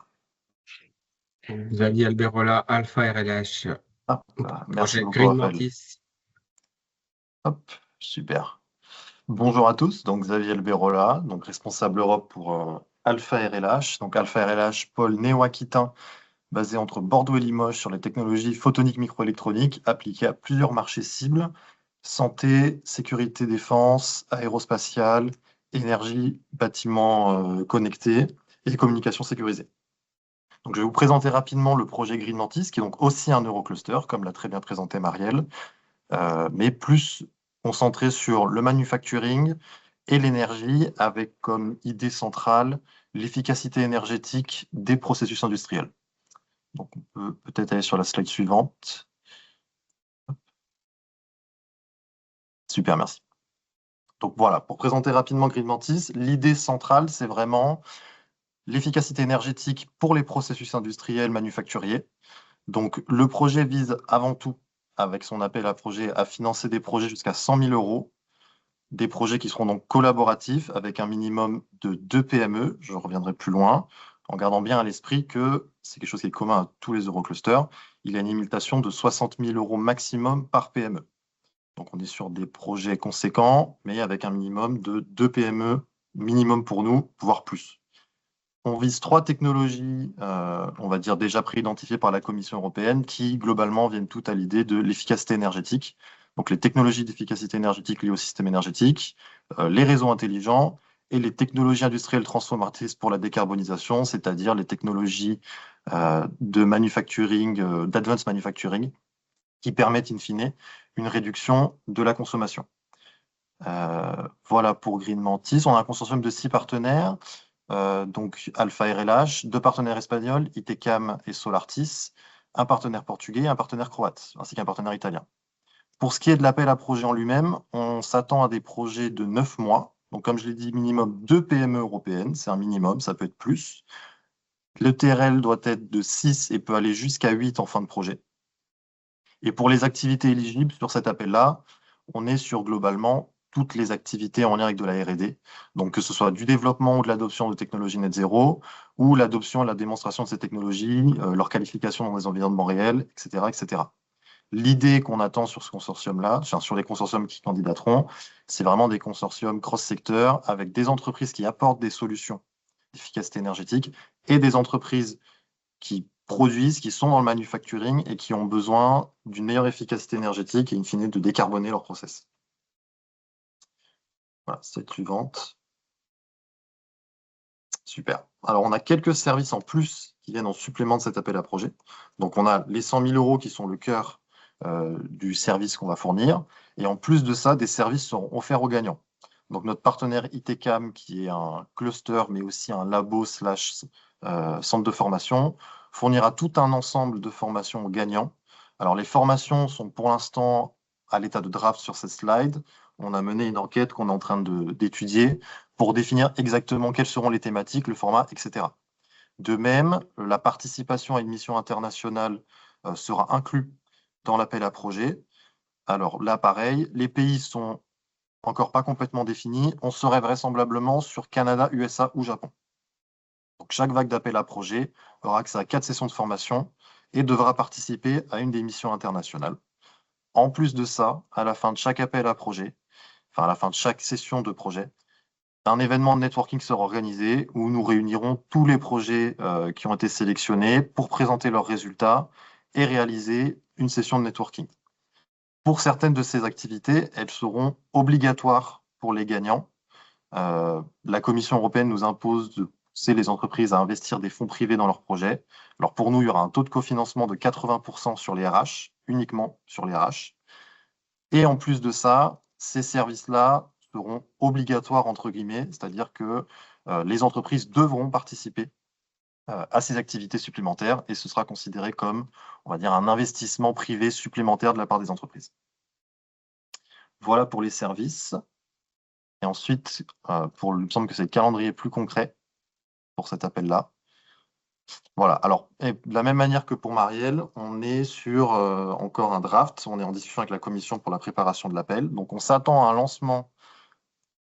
[SPEAKER 1] Xavier Alberola, Alpha RLH,
[SPEAKER 6] Hop, merci
[SPEAKER 1] projet
[SPEAKER 6] beaucoup,
[SPEAKER 1] Green
[SPEAKER 6] Raphaël.
[SPEAKER 1] Mantis.
[SPEAKER 6] Hop, super. Bonjour à tous, donc Xavier Alberola, donc responsable Europe pour Alpha RLH. Donc Alpha RLH, pôle néo-aquitain, basé entre Bordeaux et Limoges sur les technologies photoniques microélectroniques appliquées à plusieurs marchés cibles: santé, sécurité défense, aérospatiale, énergie, bâtiments connectés et communication sécurisée. Donc, je vais vous présenter rapidement le projet Green Mantis, qui est donc aussi un Eurocluster, comme l'a très bien présenté Marielle, mais plus concentré sur le manufacturing et l'énergie, avec comme idée centrale l'efficacité énergétique des processus industriels. Donc, on peut peut-être aller sur la slide suivante. Super, merci. Donc voilà, pour présenter rapidement Green Mantis, l'idée centrale, c'est vraiment l'efficacité énergétique pour les processus industriels manufacturiers. Donc le projet vise avant tout, avec son appel à projet, à financer des projets jusqu'à 100 000 €, des projets qui seront donc collaboratifs avec un minimum de 2 PME, je reviendrai plus loin, en gardant bien à l'esprit que c'est quelque chose qui est commun à tous les Euroclusters, il y a une limitation de 60 000 € maximum par PME. Donc on est sur des projets conséquents, mais avec un minimum de 2 PME, minimum pour nous, voire plus. On vise 3 technologies, on va dire déjà préidentifiées par la Commission européenne, qui globalement viennent toutes à l'idée de l'efficacité énergétique. Donc les technologies d'efficacité énergétique liées au système énergétique, les réseaux intelligents et les technologies industrielles transformatrices pour la décarbonisation, c'est-à-dire les technologies de manufacturing, d'advanced manufacturing, qui permettent in fine une réduction de la consommation. Voilà pour Green Mantis. On a un consortium de 6 partenaires, donc Alpha RLH, 2 partenaires espagnols, ITCAM et Solartis, un partenaire portugais, un partenaire croate, ainsi qu'un partenaire italien. Pour ce qui est de l'appel à projet en lui-même, on s'attend à des projets de 9 mois. Donc, comme je l'ai dit, minimum 2 PME européennes, c'est un minimum, ça peut être plus. Le TRL doit être de 6 et peut aller jusqu'à 8 en fin de projet. Et pour les activités éligibles sur cet appel-là, on est sur globalement toutes les activités en lien avec de la R&D, donc que ce soit du développement ou de l'adoption de technologies net zéro, ou l'adoption et la démonstration de ces technologies, leur qualification dans des environnements réels, etc., etc. L'idée qu'on attend sur ce consortium-là, sur les consortiums qui candidateront, c'est vraiment des consortiums cross-secteurs avec des entreprises qui apportent des solutions d'efficacité énergétique et des entreprises qui produisent, qui sont dans le manufacturing et qui ont besoin d'une meilleure efficacité énergétique et in fine de décarboner leur process. Voilà, slide suivante. Super. Alors, on a quelques services en plus qui viennent en supplément de cet appel à projet. Donc, on a les 100 000 € qui sont le cœur du service qu'on va fournir. Et en plus de ça, des services seront offerts aux gagnants. Donc, notre partenaire ITCAM, qui est un cluster, mais aussi un labo / centre de formation, fournira tout un ensemble de formations aux gagnants. Alors, les formations sont pour l'instant à l'état de draft sur cette slide. On a mené une enquête qu'on est en train d'étudier pour définir exactement quelles seront les thématiques, le format, etc. De même, la participation à une mission internationale sera inclue dans l'appel à projet. Alors là, pareil, les pays sont encore pas complètement définis. On serait vraisemblablement sur Canada, USA ou Japon. Donc, chaque vague d'appel à projet aura accès à 4 sessions de formation et devra participer à une des missions internationales. En plus de ça, à la fin de chaque appel à projet, à la fin de chaque session de projet, un événement de networking sera organisé où nous réunirons tous les projets qui ont été sélectionnés pour présenter leurs résultats et réaliser une session de networking. Pour certaines de ces activités, elles seront obligatoires pour les gagnants. La Commission européenne nous impose de pousser les entreprises à investir des fonds privés dans leurs projets. Alors pour nous, il y aura un taux de cofinancement de 80% sur les RH, uniquement sur les RH. Et en plus de ça, ces services-là seront obligatoires, entre guillemets, c'est-à-dire que les entreprises devront participer à ces activités supplémentaires et ce sera considéré comme, on va dire, un investissement privé supplémentaire de la part des entreprises. Voilà pour les services. Et ensuite, il me semble que c'est le calendrier plus concret pour cet appel-là. Voilà. Alors, de la même manière que pour Marielle, on est sur encore un draft. On est en discussion avec la commission pour la préparation de l'appel. Donc, on s'attend à un lancement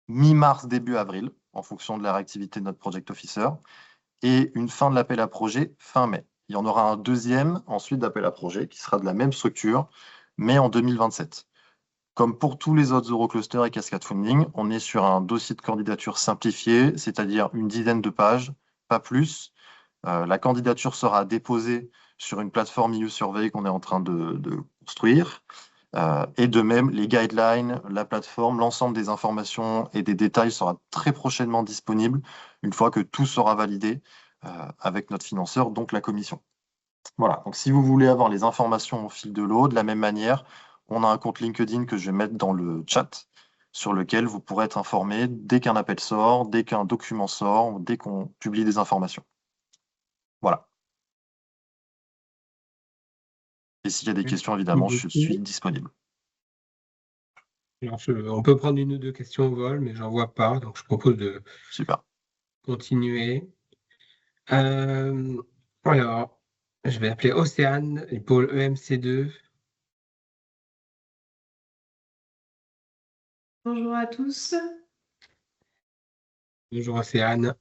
[SPEAKER 6] mi-mars, début avril, en fonction de la réactivité de notre project officer, et une fin de l'appel à projet fin mai. Il y en aura un deuxième ensuite d'appel à projet qui sera de la même structure, mais en 2027. Comme pour tous les autres Eurocluster et Cascade Funding, on est sur un dossier de candidature simplifié, c'est-à-dire une dizaine de pages, pas plus. La candidature sera déposée sur une plateforme EU Survey qu'on est en train de construire. Et de même, les guidelines, la plateforme, l'ensemble des informations et des détails sera très prochainement disponible une fois que tout sera validé avec notre financeur, donc la commission. Voilà, donc si vous voulez avoir les informations au fil de l'eau, de la même manière, on a un compte LinkedIn que je vais mettre dans le chat sur lequel vous pourrez être informé dès qu'un appel sort, dès qu'un document sort, dès qu'on publie des informations. Voilà. Et s'il y a des questions, évidemment, je suis disponible.
[SPEAKER 1] Alors, on peut prendre une ou deux questions au vol, mais j'en vois pas, donc je propose de
[SPEAKER 6] Super.
[SPEAKER 1] continuer. Alors, je vais appeler Océane, pôle EMC2.
[SPEAKER 7] Bonjour à tous.
[SPEAKER 1] Bonjour Océane.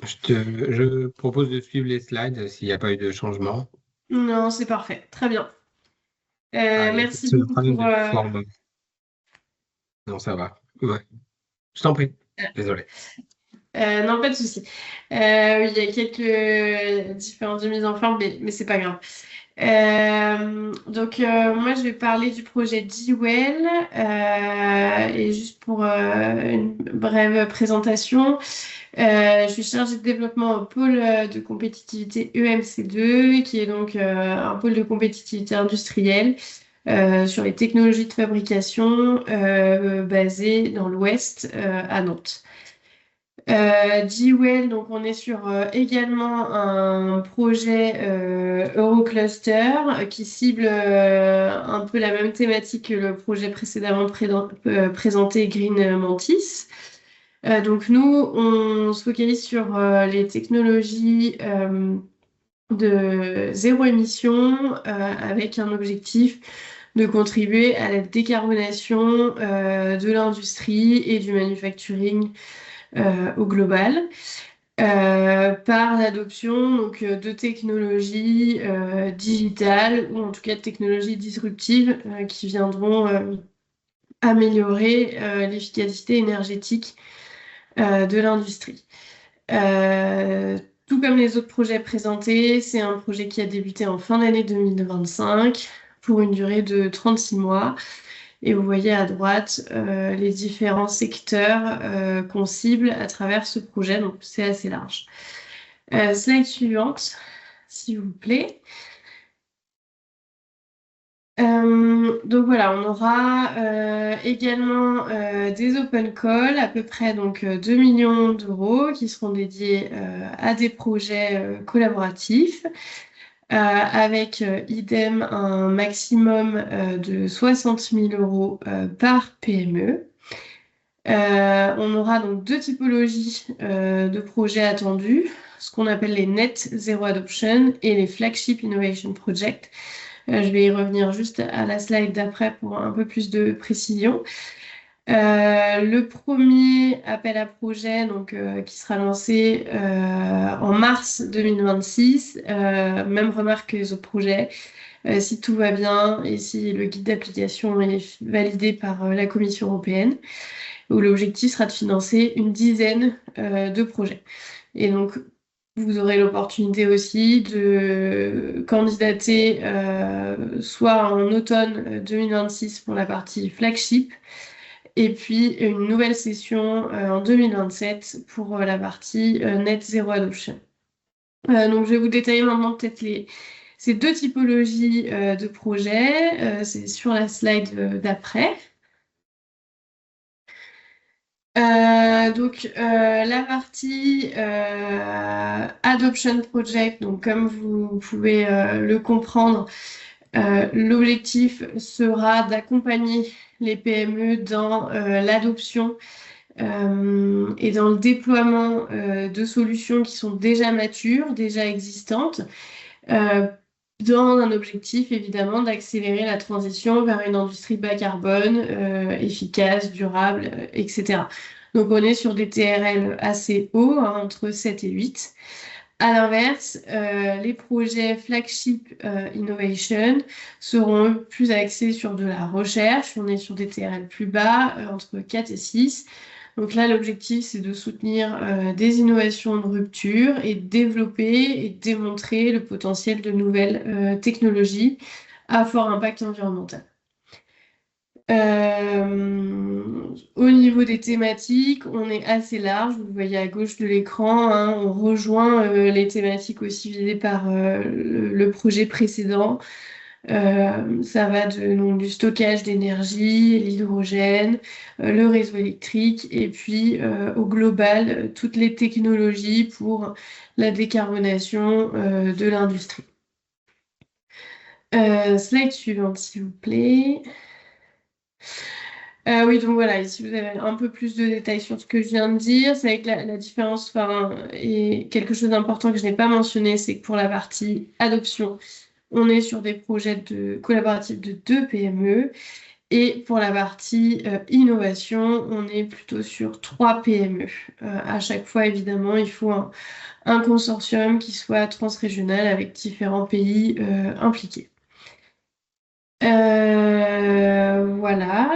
[SPEAKER 1] Je propose de suivre les slides s'il n'y a pas eu de changement.
[SPEAKER 7] Non, c'est parfait. Très bien. Merci
[SPEAKER 1] c'est le
[SPEAKER 7] beaucoup
[SPEAKER 1] problème
[SPEAKER 7] pour...
[SPEAKER 1] de forme. Non, ça va. Ouais. Je t'en prie. Désolé.
[SPEAKER 7] non, pas de souci. Oui, il y a quelques différences de mise en forme, mais c'est pas grave. Moi, je vais parler du projet Dwell et juste pour une brève présentation. Je suis chargée de développement au pôle de compétitivité EMC2, qui est donc un pôle de compétitivité industrielle sur les technologies de fabrication basé dans l'Ouest à Nantes. Dwell, donc on est sur également un projet Eurocluster qui cible un peu la même thématique que le projet précédemment présenté Green Mantis. Donc nous, on se focalise sur les technologies de zéro émission avec un objectif de contribuer à la décarbonation de l'industrie et du manufacturing au global. Par l'adoption donc, de technologies digitales ou en tout cas de technologies disruptives qui viendront améliorer l'efficacité énergétique de l'industrie. Tout comme les autres projets présentés, c'est un projet qui a débuté en fin d'année 2025 pour une durée de 36 mois. Et vous voyez à droite les différents secteurs qu'on cible à travers ce projet, donc c'est assez large. Slide suivante, s'il vous plaît. Donc voilà, on aura également des open calls, à peu près donc 2 millions d'euros qui seront dédiés à des projets collaboratifs, avec idem un maximum de 60 000 euros par PME. On aura donc deux typologies de projets attendus, ce qu'on appelle les Net Zero Adoption et les Flagship Innovation Project. Je vais y revenir juste à la slide d'après pour un peu plus de précision. Le premier appel à projet donc, qui sera lancé en mars 2026, même remarque que les autres projets, si tout va bien et si le guide d'application est validé par la Commission européenne, où l'objectif sera de financer une dizaine de projets. Et donc, vous aurez l'opportunité aussi de candidater soit en automne 2026 pour la partie flagship, et puis une nouvelle session en 2027 pour la partie Net Zero Adoption. Donc, je vais vous détailler maintenant peut-être ces deux typologies de projets. C'est sur la slide d'après. La partie Adoption Project. Donc, comme vous pouvez le comprendre, l'objectif sera d'accompagner les PME dans l'adoption et dans le déploiement de solutions qui sont déjà matures, déjà existantes, dans un objectif évidemment d'accélérer la transition vers une industrie bas carbone, efficace, durable, etc. Donc on est sur des TRL assez hauts, hein, entre 7 et 8. À l'inverse, les projets flagship innovation seront plus axés sur de la recherche. On est sur des TRL plus bas, entre 4 et 6. Donc là, l'objectif, c'est de soutenir des innovations de rupture et de développer et démontrer le potentiel de nouvelles technologies à fort impact environnemental. Au niveau des thématiques, on est assez large. Vous le voyez à gauche de l'écran, hein, on rejoint les thématiques aussi visées par le projet précédent. Ça va du stockage d'énergie, l'hydrogène, le réseau électrique et puis au global, toutes les technologies pour la décarbonation de l'industrie. Slide suivante, s'il vous plaît. Oui, donc voilà, ici vous avez un peu plus de détails sur ce que je viens de dire. C'est avec la différence, et quelque chose d'important que je n'ai pas mentionné, c'est que pour la partie adoption, on est sur des projets collaboratifs de 2 PME. Et pour la partie innovation, on est plutôt sur 3 PME. À chaque fois, évidemment, il faut un consortium qui soit transrégional avec différents pays impliqués. Voilà.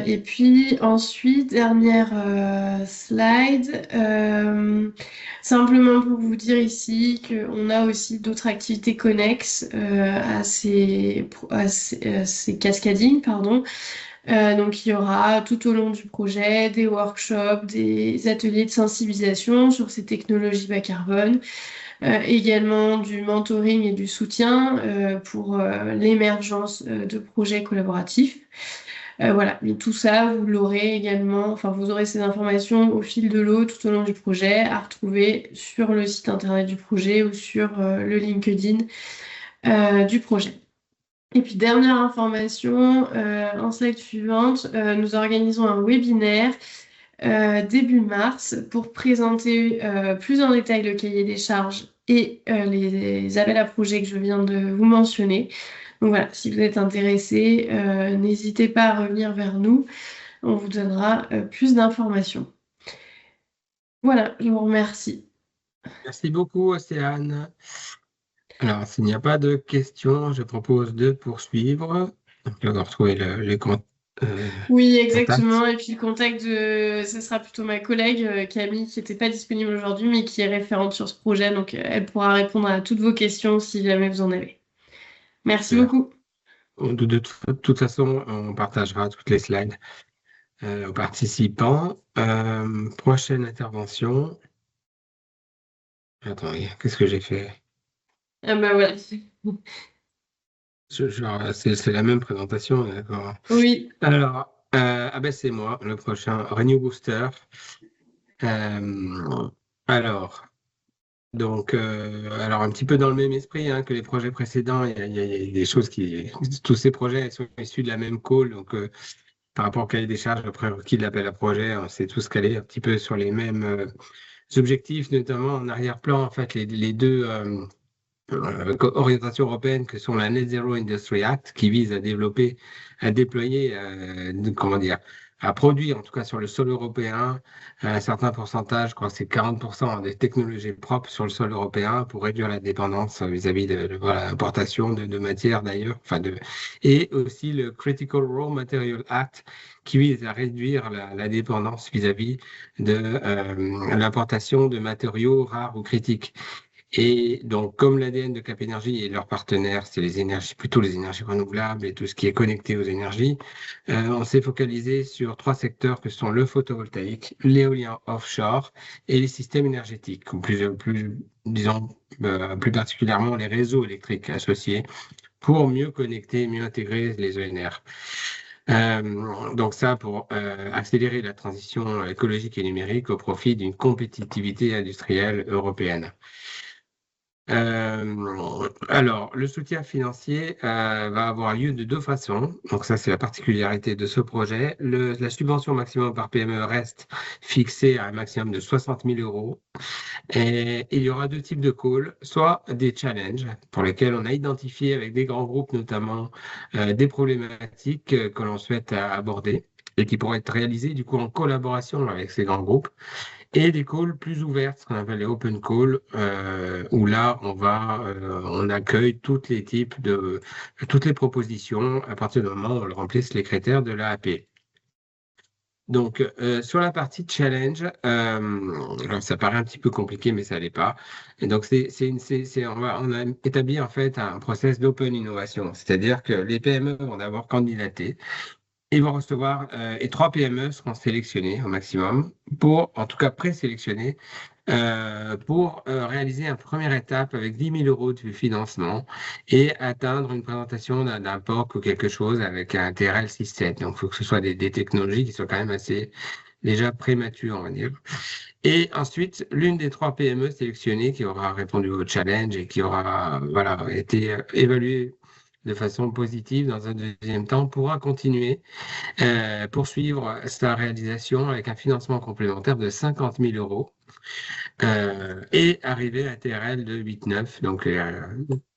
[SPEAKER 7] Et puis ensuite, dernière slide. Simplement pour vous dire ici qu'on a aussi d'autres activités connexes à ces cascading, pardon. Donc il y aura tout au long du projet des workshops, des ateliers de sensibilisation sur ces technologies bas carbone. Également du mentoring et du soutien pour l'émergence de projets collaboratifs. Voilà, mais tout ça, vous l'aurez également, vous aurez ces informations au fil de l'eau tout au long du projet à retrouver sur le site internet du projet ou sur le LinkedIn du projet. Et puis, dernière information, en slide suivante, nous organisons un webinaire début mars pour présenter plus en détail le cahier des charges et les appels à projets que je viens de vous mentionner. Donc voilà, si vous êtes intéressé, n'hésitez pas à revenir vers nous. On vous donnera plus d'informations. Voilà, je vous remercie.
[SPEAKER 1] Merci beaucoup, Océane. Alors, s'il n'y a pas de questions, je propose de poursuivre. Donc, on va retrouver les comptes.
[SPEAKER 7] Oui, exactement. Et puis le contact ce sera plutôt ma collègue Camille, qui n'était pas disponible aujourd'hui, mais qui est référente sur ce projet. Donc, elle pourra répondre à toutes vos questions si jamais vous en avez. Merci beaucoup.
[SPEAKER 1] De toute façon, on partagera toutes les slides aux participants. Prochaine intervention. Attendez, qu'est-ce que j'ai fait?
[SPEAKER 7] Ah bah voilà.
[SPEAKER 1] C'est la même présentation, d'accord.
[SPEAKER 7] Oui.
[SPEAKER 1] Alors, c'est moi, le prochain Renew Booster. Alors, un petit peu dans le même esprit que les projets précédents, il y a des choses tous ces projets sont issus de la même call, donc par rapport au cahier des charges, le prérequis de l'appel à projet, on s'est tous calés un petit peu sur les mêmes objectifs, notamment en arrière-plan, en fait, les deux orientations européennes que sont la Net Zero Industry Act, qui vise à développer, à déployer, à produire, en tout cas sur le sol européen, un certain pourcentage, je crois que c'est 40% des technologies propres sur le sol européen pour réduire la dépendance vis-à-vis de l'importation de matières d'ailleurs, et aussi le Critical Raw Material Act qui vise à réduire la dépendance vis-à-vis de l'importation de matériaux rares ou critiques. Et donc, comme l'ADN de Cap Énergie et leurs partenaires, c'est plutôt les énergies renouvelables et tout ce qui est connecté aux énergies, on s'est focalisé sur 3 secteurs que sont le photovoltaïque, l'éolien offshore et les systèmes énergétiques, ou plus particulièrement les réseaux électriques associés, pour mieux connecter, mieux intégrer les ENR. Donc ça, pour accélérer la transition écologique et numérique au profit d'une compétitivité industrielle européenne. Alors, le soutien financier va avoir lieu de deux façons. Donc ça, c'est la particularité de ce projet. La subvention maximum par PME reste fixée à un maximum de 60 000 euros. Et il y aura deux types de calls, soit des challenges pour lesquels on a identifié avec des grands groupes notamment des problématiques que l'on souhaite aborder et qui pourraient être réalisées du coup en collaboration avec ces grands groupes, et des calls plus ouvertes, ce qu'on appelle les open calls, où là on accueille tous les types toutes les propositions à partir du moment où on remplisse les critères de l'AAP. Donc, sur la partie challenge, alors ça paraît un petit peu compliqué, mais ça l'est pas. Et donc, on a établi en fait un process d'open innovation, c'est-à-dire que les PME vont d'abord candidater. Ils vont recevoir, et 3 PME seront sélectionnés au maximum, en tout cas présélectionnés, pour réaliser une première étape avec 10 000 euros de financement et atteindre une présentation d'un POC ou quelque chose avec un TRL 6.7. Donc, il faut que ce soit des technologies qui soient quand même assez déjà prématures, on va dire. Et ensuite, l'une des 3 PME sélectionnées qui aura répondu au challenge et qui aura été évaluée de façon positive dans un deuxième temps pourra continuer, poursuivre sa réalisation avec un financement complémentaire de 50 000 euros. Et arriver à TRL de 8,9, donc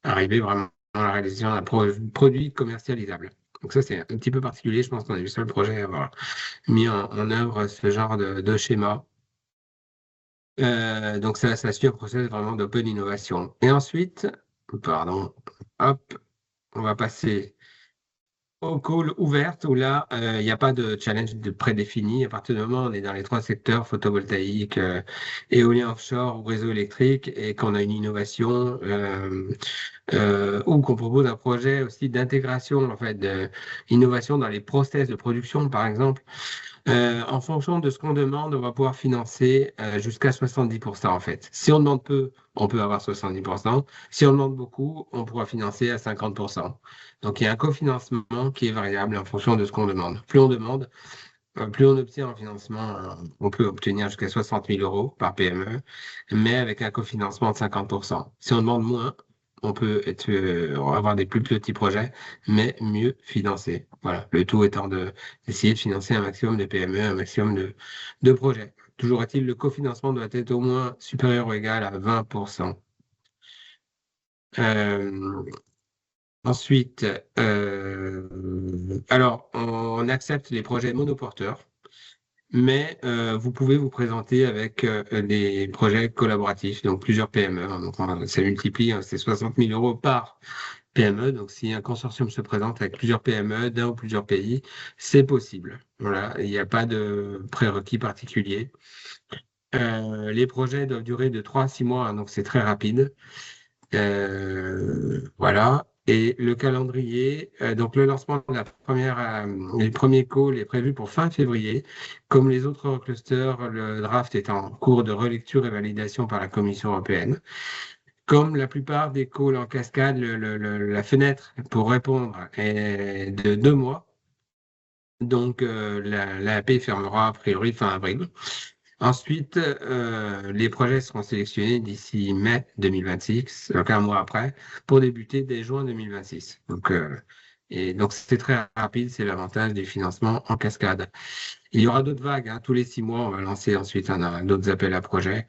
[SPEAKER 1] arriver vraiment à la réalisation d'un produit commercialisable. Donc ça, c'est un petit peu particulier. Je pense qu'on est le seul projet à avoir mis en œuvre ce genre de schéma. Donc ça suit un process vraiment d'open innovation. Et ensuite, pardon, hop, on va passer au call ouverte où là, il n'y a pas de challenge prédéfini. À partir du moment où on est dans les 3 secteurs, photovoltaïque, éolien offshore ou réseau électrique, et qu'on a une innovation ou qu'on propose un projet aussi d'intégration, en fait, d'innovation dans les process de production, par exemple. En fonction de ce qu'on demande, on va pouvoir financer jusqu'à 70% en fait. Si on demande peu, on peut avoir 70%. Si on demande beaucoup, on pourra financer à 50%. Donc il y a un cofinancement qui est variable en fonction de ce qu'on demande. Plus on demande, plus on obtient en financement. On peut obtenir jusqu'à 60 000 euros par PME, mais avec un cofinancement de 50%. Si on demande moins, on peut avoir des plus petits projets, mais mieux financés. Voilà. Le tout étant d'essayer de financer un maximum de PME, un maximum de projets. Toujours est-il, le cofinancement doit être au moins supérieur ou égal à 20%. Ensuite, alors, on accepte les projets monoporteurs, mais vous pouvez vous présenter avec des projets collaboratifs, donc plusieurs PME. Donc, ça multiplie, c'est 60 000 euros par PME. Donc, si un consortium se présente avec plusieurs PME d'un ou plusieurs pays, c'est possible. Voilà, il n'y a pas de prérequis particulier. Les projets doivent durer de 3 à 6 mois, donc c'est très rapide. Voilà. Et le calendrier, donc le lancement de les premiers calls est prévu pour fin février. Comme les autres clusters, le draft est en cours de relecture et validation par la Commission européenne. Comme la plupart des calls en cascade, la fenêtre pour répondre est de 2 mois. Donc l'AP fermera a priori fin avril. Ensuite, les projets seront sélectionnés d'ici mai 2026, donc un mois après, pour débuter dès juin 2026. Donc c'est très rapide, c'est l'avantage des financements en cascade. Il y aura d'autres vagues, tous les 6 mois, on va lancer ensuite d'autres appels à projets.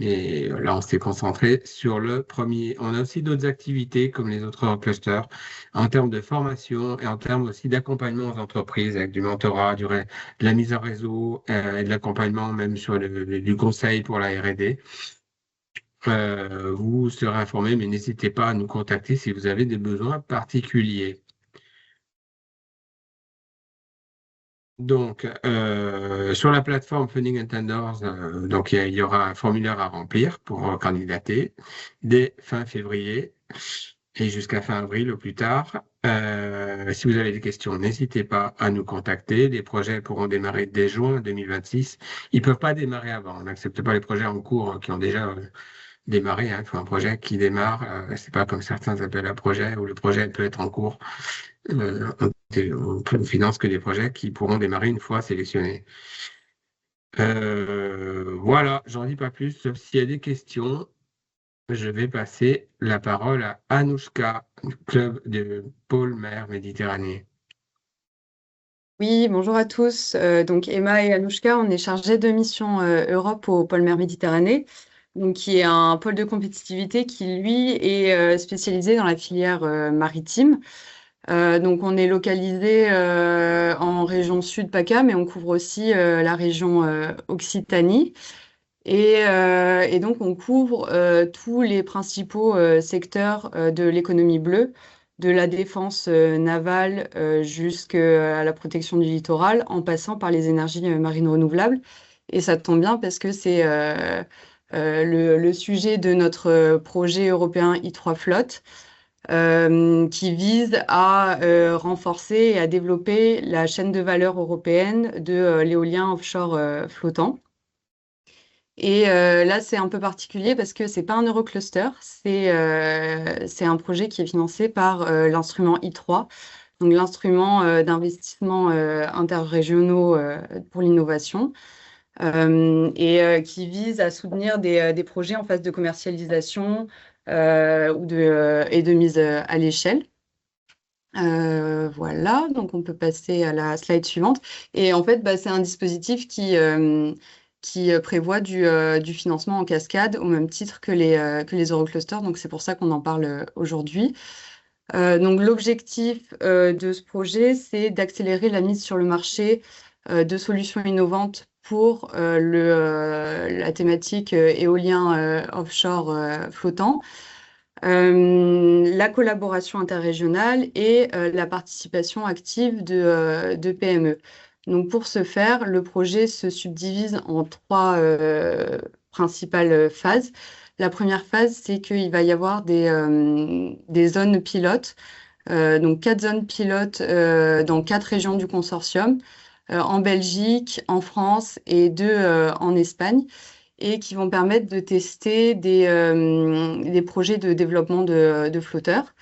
[SPEAKER 1] Et là, on s'est concentré sur le premier. On a aussi d'autres activités comme les autres clusters en termes de formation et en termes aussi d'accompagnement aux entreprises avec du mentorat, de la mise en réseau et de l'accompagnement même sur du conseil pour la R&D. Vous serez informés, mais n'hésitez pas à nous contacter si vous avez des besoins particuliers. Donc, sur la plateforme Funding and Tenders, donc il y aura un formulaire à remplir pour candidater dès fin février et jusqu'à fin avril au plus tard. Si vous avez des questions, n'hésitez pas à nous contacter. Les projets pourront démarrer dès juin 2026. Ils ne peuvent pas démarrer avant. On n'accepte pas les projets en cours qui ont déjà démarré. Il faut un projet qui démarre. C'est pas comme certains appellent à projet où le projet peut être en cours. on finance que des projets qui pourront démarrer une fois sélectionnés. Voilà, j'en dis pas plus, sauf s'il y a des questions. Je vais passer la parole à Anouchka, du club de pôle mer Méditerranée.
[SPEAKER 8] Oui, bonjour à tous. Donc Emma et Anouchka, on est chargés de mission Europe au pôle mer Méditerranée, donc qui est un pôle de compétitivité qui lui est spécialisé dans la filière maritime. Donc on est localisé en région Sud PACA, mais on couvre aussi la région Occitanie. Et donc on couvre tous les principaux secteurs de l'économie bleue, de la défense navale jusqu'à la protection du littoral, en passant par les énergies marines renouvelables. Et ça tombe bien parce que c'est le sujet de notre projet européen I3 Flotte, qui vise à renforcer et à développer la chaîne de valeur européenne de l'éolien offshore flottant. Et là, c'est un peu particulier parce que c'est pas un Eurocluster, c'est un projet qui est financé par l'instrument I3, donc l'instrument d'investissement interrégionaux pour l'innovation, qui vise à soutenir des projets en phase de commercialisation et de mise à l'échelle. Voilà, donc on peut passer à la slide suivante. Et en fait, c'est un dispositif qui prévoit du financement en cascade au même titre que les Euroclusters. Donc c'est pour ça qu'on en parle aujourd'hui. Donc l'objectif de ce projet, c'est d'accélérer la mise sur le marché de solutions innovantes pour la thématique éolien offshore flottant. La collaboration interrégionale et la participation active de PME. Donc pour ce faire, le projet se subdivise en trois principales phases. La première phase, c'est qu'il va y avoir des zones pilotes, donc 4 zones pilotes dans 4 régions du consortium, en Belgique, en France et 2 en Espagne, et qui vont permettre de tester des projets de développement de flotteurs.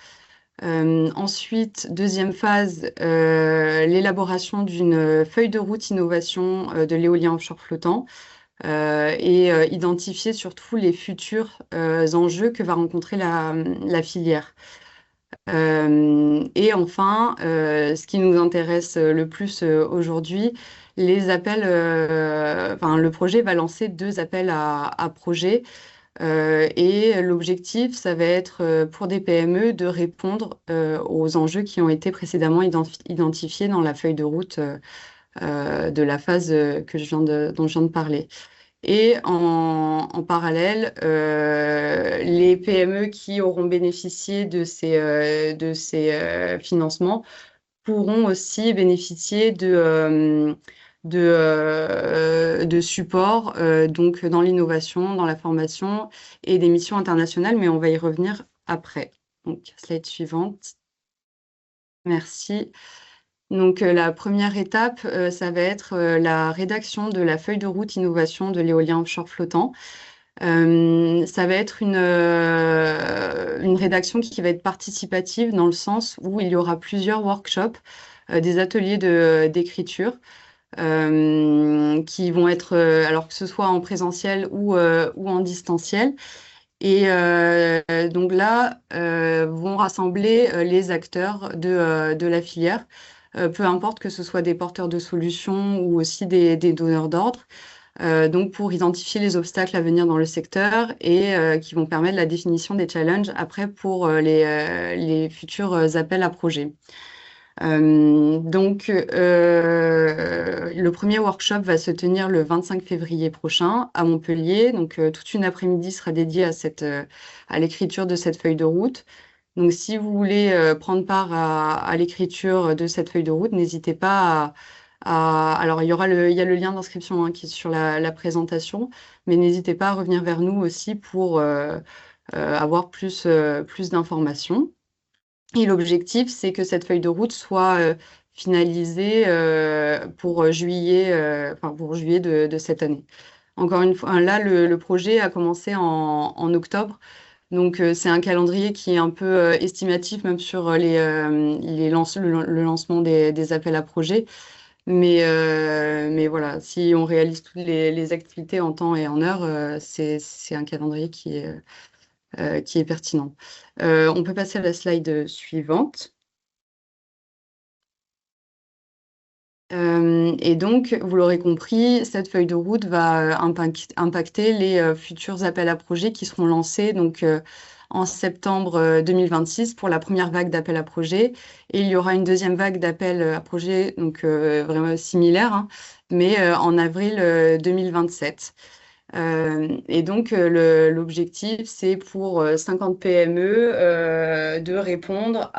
[SPEAKER 8] Ensuite, deuxième phase, l'élaboration d'une feuille de route innovation de l'éolien offshore flottant et identifier surtout les futurs enjeux que va rencontrer la filière. Et enfin, ce qui nous intéresse le plus aujourd'hui, les appels, le projet va lancer 2 appels à projets. Et l'objectif, ça va être pour des PME de répondre aux enjeux qui ont été précédemment identifiés dans la feuille de route de la phase dont je viens de parler. Et en parallèle, les PME qui auront bénéficié de ces financements pourront aussi bénéficier de support donc dans l'innovation, dans la formation et des missions internationales, mais on va y revenir après. Donc, slide suivante. Merci. Donc, la première étape, ça va être la rédaction de la feuille de route innovation de l'éolien offshore flottant. Ça va être une rédaction qui va être participative dans le sens où il y aura plusieurs workshops, des ateliers d'écriture qui vont être, alors que ce soit en présentiel ou en distanciel. Et donc là, vont rassembler les acteurs de la filière, peu importe que ce soit des porteurs de solutions ou aussi des donneurs d'ordre, donc pour identifier les obstacles à venir dans le secteur et qui vont permettre la définition des challenges après pour les futurs appels à projets. Donc, le premier workshop va se tenir le 25 février prochain à Montpellier. Donc, toute une après-midi sera dédiée à l'écriture de cette feuille de route. Donc, si vous voulez prendre part à l'écriture de cette feuille de route, n'hésitez pas alors, il y a le lien d'inscription qui est sur la présentation, mais n'hésitez pas à revenir vers nous aussi pour avoir plus d'informations. Et l'objectif, c'est que cette feuille de route soit finalisée pour juillet de cette année. Encore une fois, là, le projet a commencé en octobre. Donc, c'est un calendrier qui est un peu estimatif, même sur le lancement des appels à projets. Mais voilà, si on réalise toutes les activités en temps et en heure, c'est un calendrier qui est pertinent. On peut passer à la slide suivante. Et donc, vous l'aurez compris, cette feuille de route va impacter les futurs appels à projets qui seront lancés donc, en septembre 2026 pour la première vague d'appels à projets. Et il y aura une deuxième vague d'appels à projets, donc vraiment similaire, hein, mais en avril 2027. Et donc, l'objectif, c'est pour 50 PME de répondre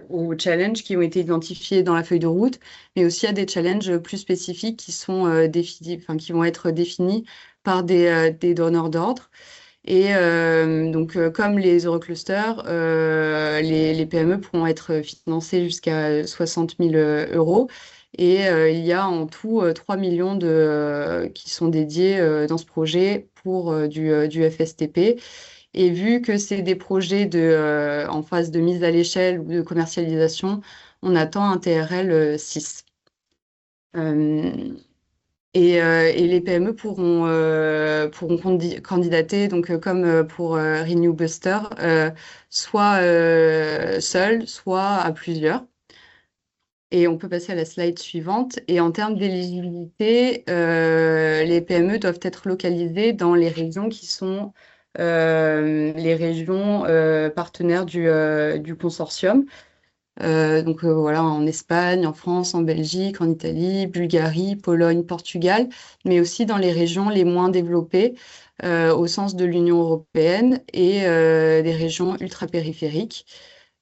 [SPEAKER 8] aux challenges qui ont été identifiés dans la feuille de route, mais aussi à des challenges plus spécifiques qui sont qui vont être définis par des donneurs d'ordre. Et donc, comme les Euroclusters, les PME pourront être financées jusqu'à 60 000 euros. Et il y a en tout 3 millions qui sont dédiés dans ce projet pour du FSTP. Et vu que c'est des projets en phase de mise à l'échelle ou de commercialisation, on attend un TRL 6. Et les PME pourront candidater, donc comme pour Renew Buster, soit seuls, soit à plusieurs. Et on peut passer à la slide suivante. Et en termes d'éligibilité, les PME doivent être localisées dans les régions qui sont les régions partenaires du consortium. Donc voilà, en Espagne, en France, en Belgique, en Italie, Bulgarie, Pologne, Portugal, mais aussi dans les régions les moins développées au sens de l'Union européenne et des régions ultra-périphériques.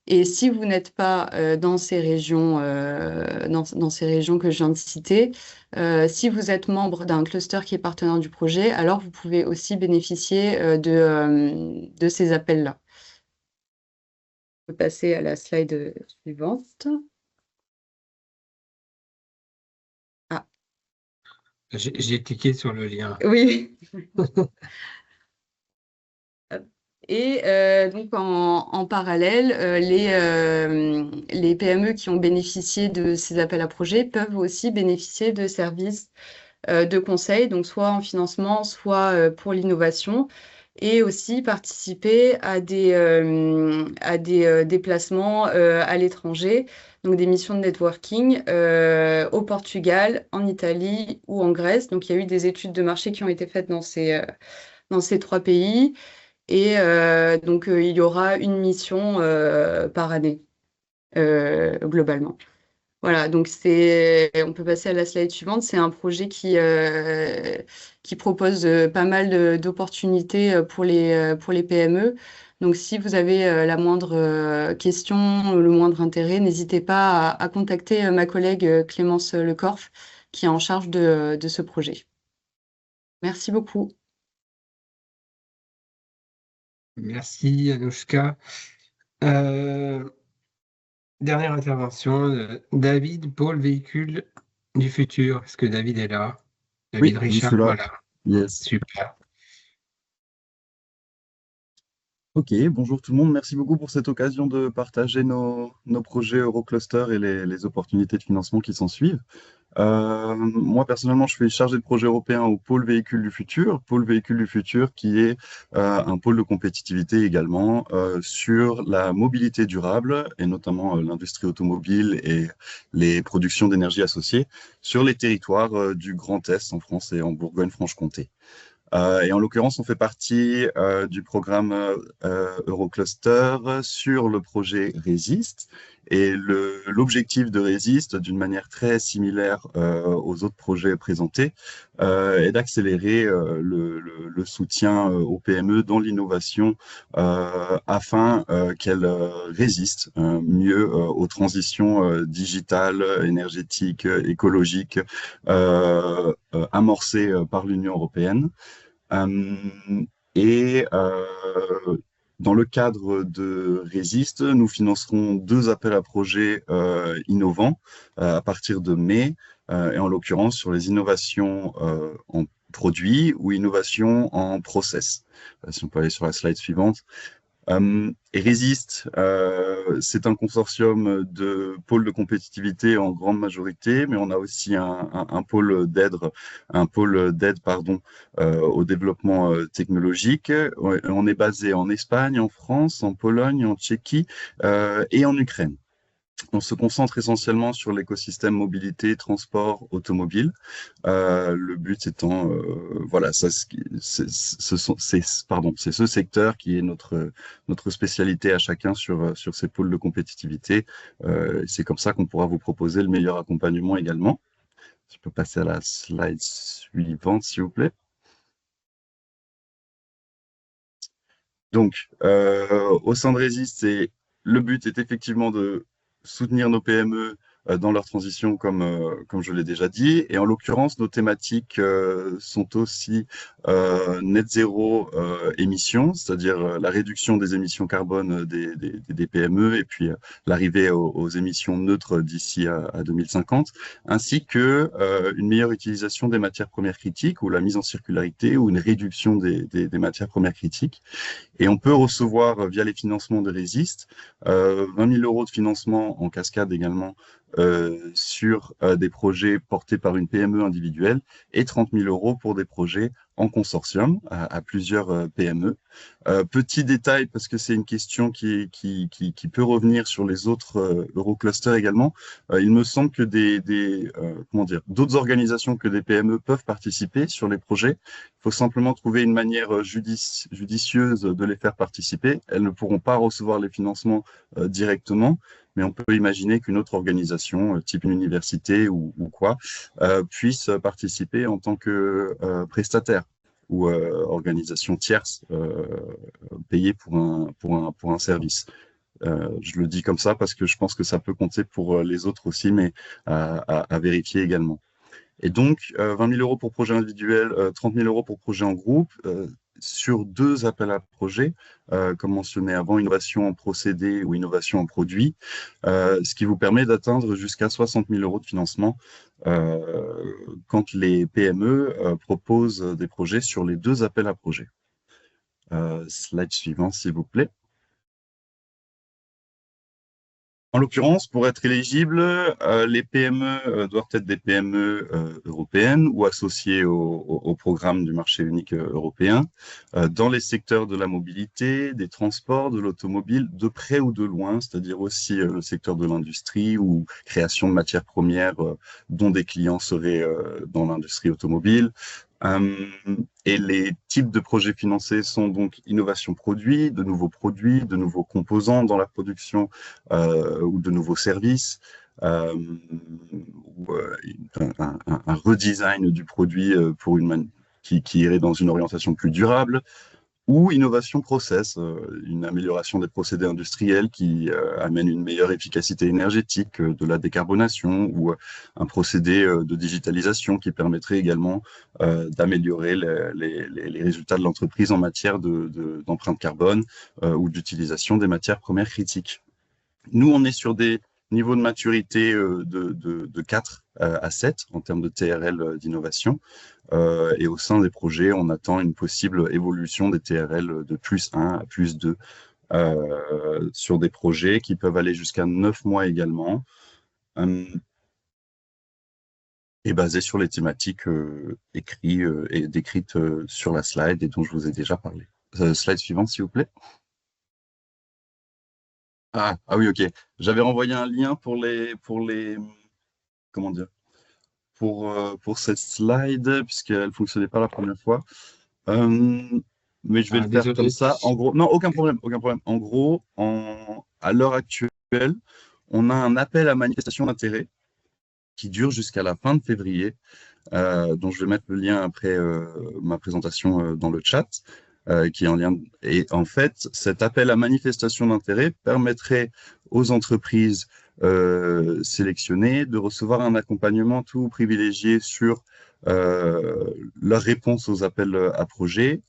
[SPEAKER 8] Et si vous n'êtes pas dans ces régions que je viens de citer, si vous êtes membre d'un cluster qui est partenaire du projet, alors vous pouvez aussi bénéficier de ces appels-là. On peut passer à la slide suivante. Ah,
[SPEAKER 1] J'ai cliqué sur le lien.
[SPEAKER 8] oui. Et donc en parallèle, les PME qui ont bénéficié de ces appels à projets peuvent aussi bénéficier de services de conseil, donc soit en financement, soit pour l'innovation, et aussi participer à des déplacements à l'étranger, donc des missions de networking au Portugal, en Italie ou en Grèce. Donc il y a eu des études de marché qui ont été faites dans ces 3 pays. Et donc, il y aura une mission par année, globalement. Voilà, donc on peut passer à la slide suivante. C'est un projet qui propose pas mal d'opportunités pour les PME. Donc, si vous avez la moindre question, le moindre intérêt, n'hésitez pas à contacter ma collègue Clémence Lecorf, qui est en charge de ce projet. Merci beaucoup.
[SPEAKER 1] Merci, Anouchka. Dernière intervention, David, pôle véhicule du futur. Est-ce que David est là? David
[SPEAKER 9] Oui,
[SPEAKER 1] Richard,
[SPEAKER 9] je suis là.
[SPEAKER 1] voilà.
[SPEAKER 9] Yes.
[SPEAKER 1] Super.
[SPEAKER 9] Ok, bonjour tout le monde. Merci beaucoup pour cette occasion de partager nos projets Eurocluster et les opportunités de financement qui s'en suivent. Moi, personnellement, je suis chargé de projet européen au pôle véhicule du futur. Pôle véhicule du futur qui est un pôle de compétitivité également sur la mobilité durable et notamment l'industrie automobile et les productions d'énergie associées sur les territoires du Grand Est en France et en Bourgogne-Franche-Comté. Et en l'occurrence, on fait partie du programme Eurocluster sur le projet Resist. Et l'objectif de Resist, d'une manière très similaire aux autres projets présentés, est d'accélérer le soutien aux PME dans l'innovation afin qu'elles résistent mieux aux transitions digitales, énergétiques, écologiques amorcées par l'Union européenne. Dans le cadre de Resist, nous financerons 2 appels à projets innovants à partir de mai, et en l'occurrence sur les innovations produit ou innovation en process. Si on peut aller sur la slide suivante. Et Resist, c'est un consortium de pôles de compétitivité en grande majorité, mais on a aussi un pôle d'aide, au développement technologique. On est basé en Espagne, en France, en Pologne, en Tchéquie et en Ukraine. On se concentre essentiellement sur l'écosystème mobilité, transport, automobile. Le but étant, voilà, c'est ce secteur qui est notre spécialité à chacun sur ces pôles de compétitivité. C'est comme ça qu'on pourra vous proposer le meilleur accompagnement également. Je peux passer à la slide suivante, s'il vous plaît. Donc, au sein de Resist, le but est effectivement de soutenir nos PME dans leur transition, comme je l'ai déjà dit. Et en l'occurrence, nos thématiques sont aussi net zéro émissions, c'est-à-dire la réduction des émissions carbone des PME et puis l'arrivée aux émissions neutres d'ici à 2050, ainsi que une meilleure utilisation des matières premières critiques ou la mise en circularité ou une réduction des matières premières critiques. Et on peut recevoir via les financements de Resist 20 000 euros de financement en cascade également sur des projets portés par une PME individuelle et 30 000 euros pour des projets en consortium à plusieurs PME. Petit détail, parce que c'est une question qui peut revenir sur les autres Euroclusters également, il me semble que d'autres organisations que des PME peuvent participer sur les projets. Il faut simplement trouver une manière judicieuse de les faire participer. Elles ne pourront pas recevoir les financements directement, mais on peut imaginer qu'une autre organisation, type une université ou quoi, puisse participer en tant que prestataire ou organisation tierce payée pour un service. Je le dis comme ça parce que je pense que ça peut compter pour les autres aussi, mais à vérifier également. Et donc, 20 000 euros pour projet individuel, 30 000 euros pour projet en groupe, sur 2 appels à projets, comme mentionné avant, innovation en procédé ou innovation en produit, ce qui vous permet d'atteindre jusqu'à 60 000 euros de financement quand les PME proposent des projets sur les 2 appels à projets. Slide suivant, s'il vous plaît. En l'occurrence, pour être éligible, les PME doivent être des PME européennes ou associées au programme du marché unique européen, dans les secteurs de la mobilité, des transports, de l'automobile, de près ou de loin, c'est-à-dire aussi le secteur de l'industrie ou création de matières premières dont des clients seraient dans l'industrie automobile. Et les types de projets financés sont donc innovation produit, de nouveaux composants dans la production ou de nouveaux services, ou un redesign du produit pour qui irait dans une orientation plus durable, ou innovation process, une amélioration des procédés industriels qui amène une meilleure efficacité énergétique, de la décarbonation, ou un procédé de digitalisation qui permettrait également d'améliorer les résultats de l'entreprise en matière d'empreinte carbone ou d'utilisation des matières premières critiques. Nous, on est sur des niveaux de maturité de 4 à 7 en termes de TRL d'innovation. Et au sein des projets, on attend une possible évolution des TRL de +1 à +2 sur des projets qui peuvent aller jusqu'à 9 mois également, et basés sur les thématiques écrites et décrites sur la slide et dont je vous ai déjà parlé. Slide suivante, s'il vous plaît. Ah oui, ok. J'avais renvoyé un lien pour les comment dire, pour cette slide, puisqu'elle ne fonctionnait pas la première fois. Mais je vais le faire comme ça. En gros, non, aucun problème. En gros, à l'heure actuelle, on a un appel à manifestation d'intérêt qui dure jusqu'à la fin de février, dont je vais mettre le lien après ma présentation dans le chat, qui est en lien. Et en fait, cet appel à manifestation d'intérêt permettrait aux entreprises sélectionnées de recevoir un accompagnement tout privilégié sur leur réponse aux appels à projets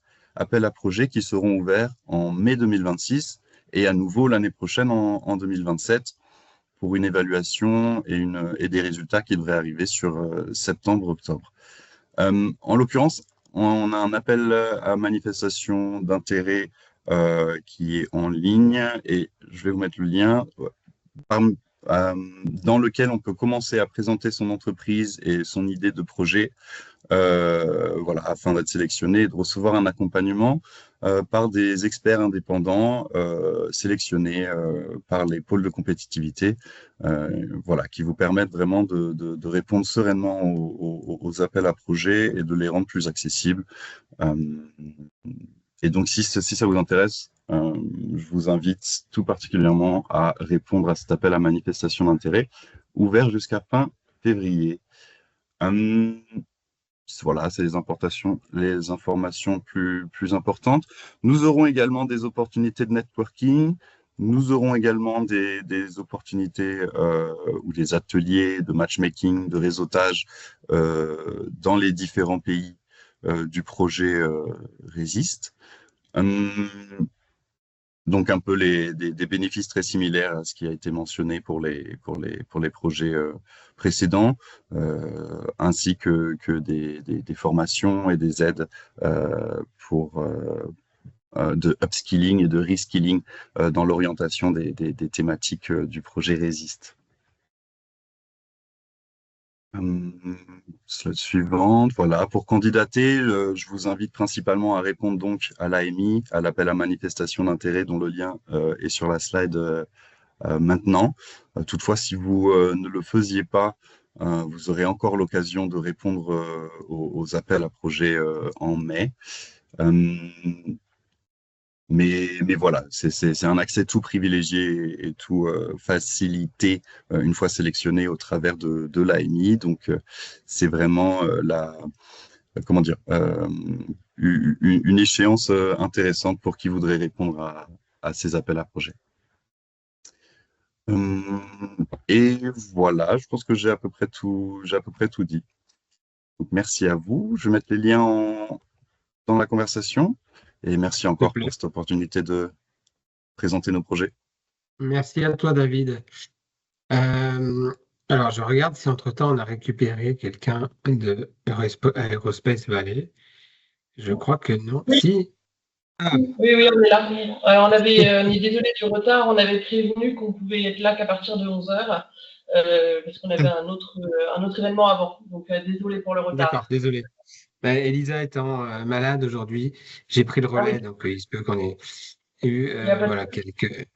[SPEAKER 9] qui seront ouverts en mai 2026 et à nouveau l'année prochaine en 2027 pour une évaluation et des résultats qui devraient arriver sur septembre-octobre. En l'occurrence, on a un appel à manifestation d'intérêt qui est en ligne et je vais vous mettre le lien. Dans lequel on peut commencer à présenter son entreprise et son idée de projet, voilà, afin d'être sélectionné et de recevoir un accompagnement par des experts indépendants sélectionnés par les pôles de compétitivité, voilà, qui vous permettent vraiment de répondre sereinement aux appels à projets et de les rendre plus accessibles. Et donc, si ça vous intéresse, je vous invite tout particulièrement à répondre à cet appel à manifestation d'intérêt, ouvert jusqu'à fin février. Voilà, c'est les informations plus importantes. Nous aurons également des opportunités de networking. Nous aurons également des opportunités ou des ateliers de matchmaking, de réseautage dans les différents pays du projet Résiste. Donc un peu des bénéfices très similaires à ce qui a été mentionné pour les projets précédents, ainsi que des formations et des aides pour de upskilling et de reskilling dans l'orientation des thématiques du projet Résiste. Slide suivante, voilà. Pour candidater, je vous invite principalement à répondre donc à l'AMI, à l'appel à manifestation d'intérêt dont le lien est sur la slide maintenant. Toutefois, si vous ne le faisiez pas, vous aurez encore l'occasion de répondre aux appels à projets en mai. Mais voilà, c'est un accès tout privilégié et tout facilité une fois sélectionné au travers de l'AMI. Donc, c'est vraiment comment dire, une échéance intéressante pour qui voudrait répondre à ces appels à projets. Et voilà, je pense que j'ai à peu près tout dit. Donc, merci à vous. Je vais mettre les liens dans la conversation. Et merci encore pour cette opportunité de présenter nos projets.
[SPEAKER 1] Merci à toi, David. Alors, je regarde si entre-temps on a récupéré quelqu'un de Aerospace Valley. Je crois que non. Si.
[SPEAKER 10] Ah. Oui, on est là. On est désolé du retard. On avait prévenu qu'on pouvait être là qu'à partir de 11h parce qu'on avait un autre événement avant. Donc, désolé pour le retard.
[SPEAKER 1] D'accord, désolé. Elisa étant malade aujourd'hui, j'ai pris le relais, donc il se peut qu'on ait eu voilà, quelques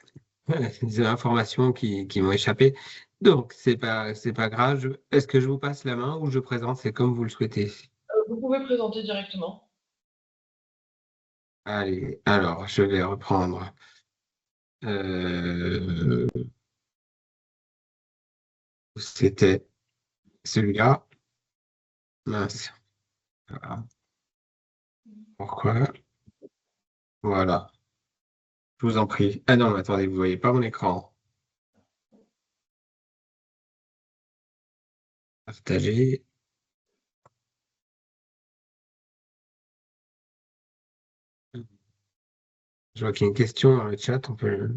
[SPEAKER 1] informations qui m'ont échappé. Donc, c'est pas grave. Est-ce que je vous passe la main ou je présente? C'est comme vous le souhaitez.
[SPEAKER 10] Vous pouvez présenter directement.
[SPEAKER 1] Allez, alors, je vais reprendre. C'était celui-là. Mince. Voilà. Pourquoi? Voilà. Je vous en prie. Ah non, attendez, vous ne voyez pas mon écran. Partager. Je vois qu'il y a une question dans le chat. On peut.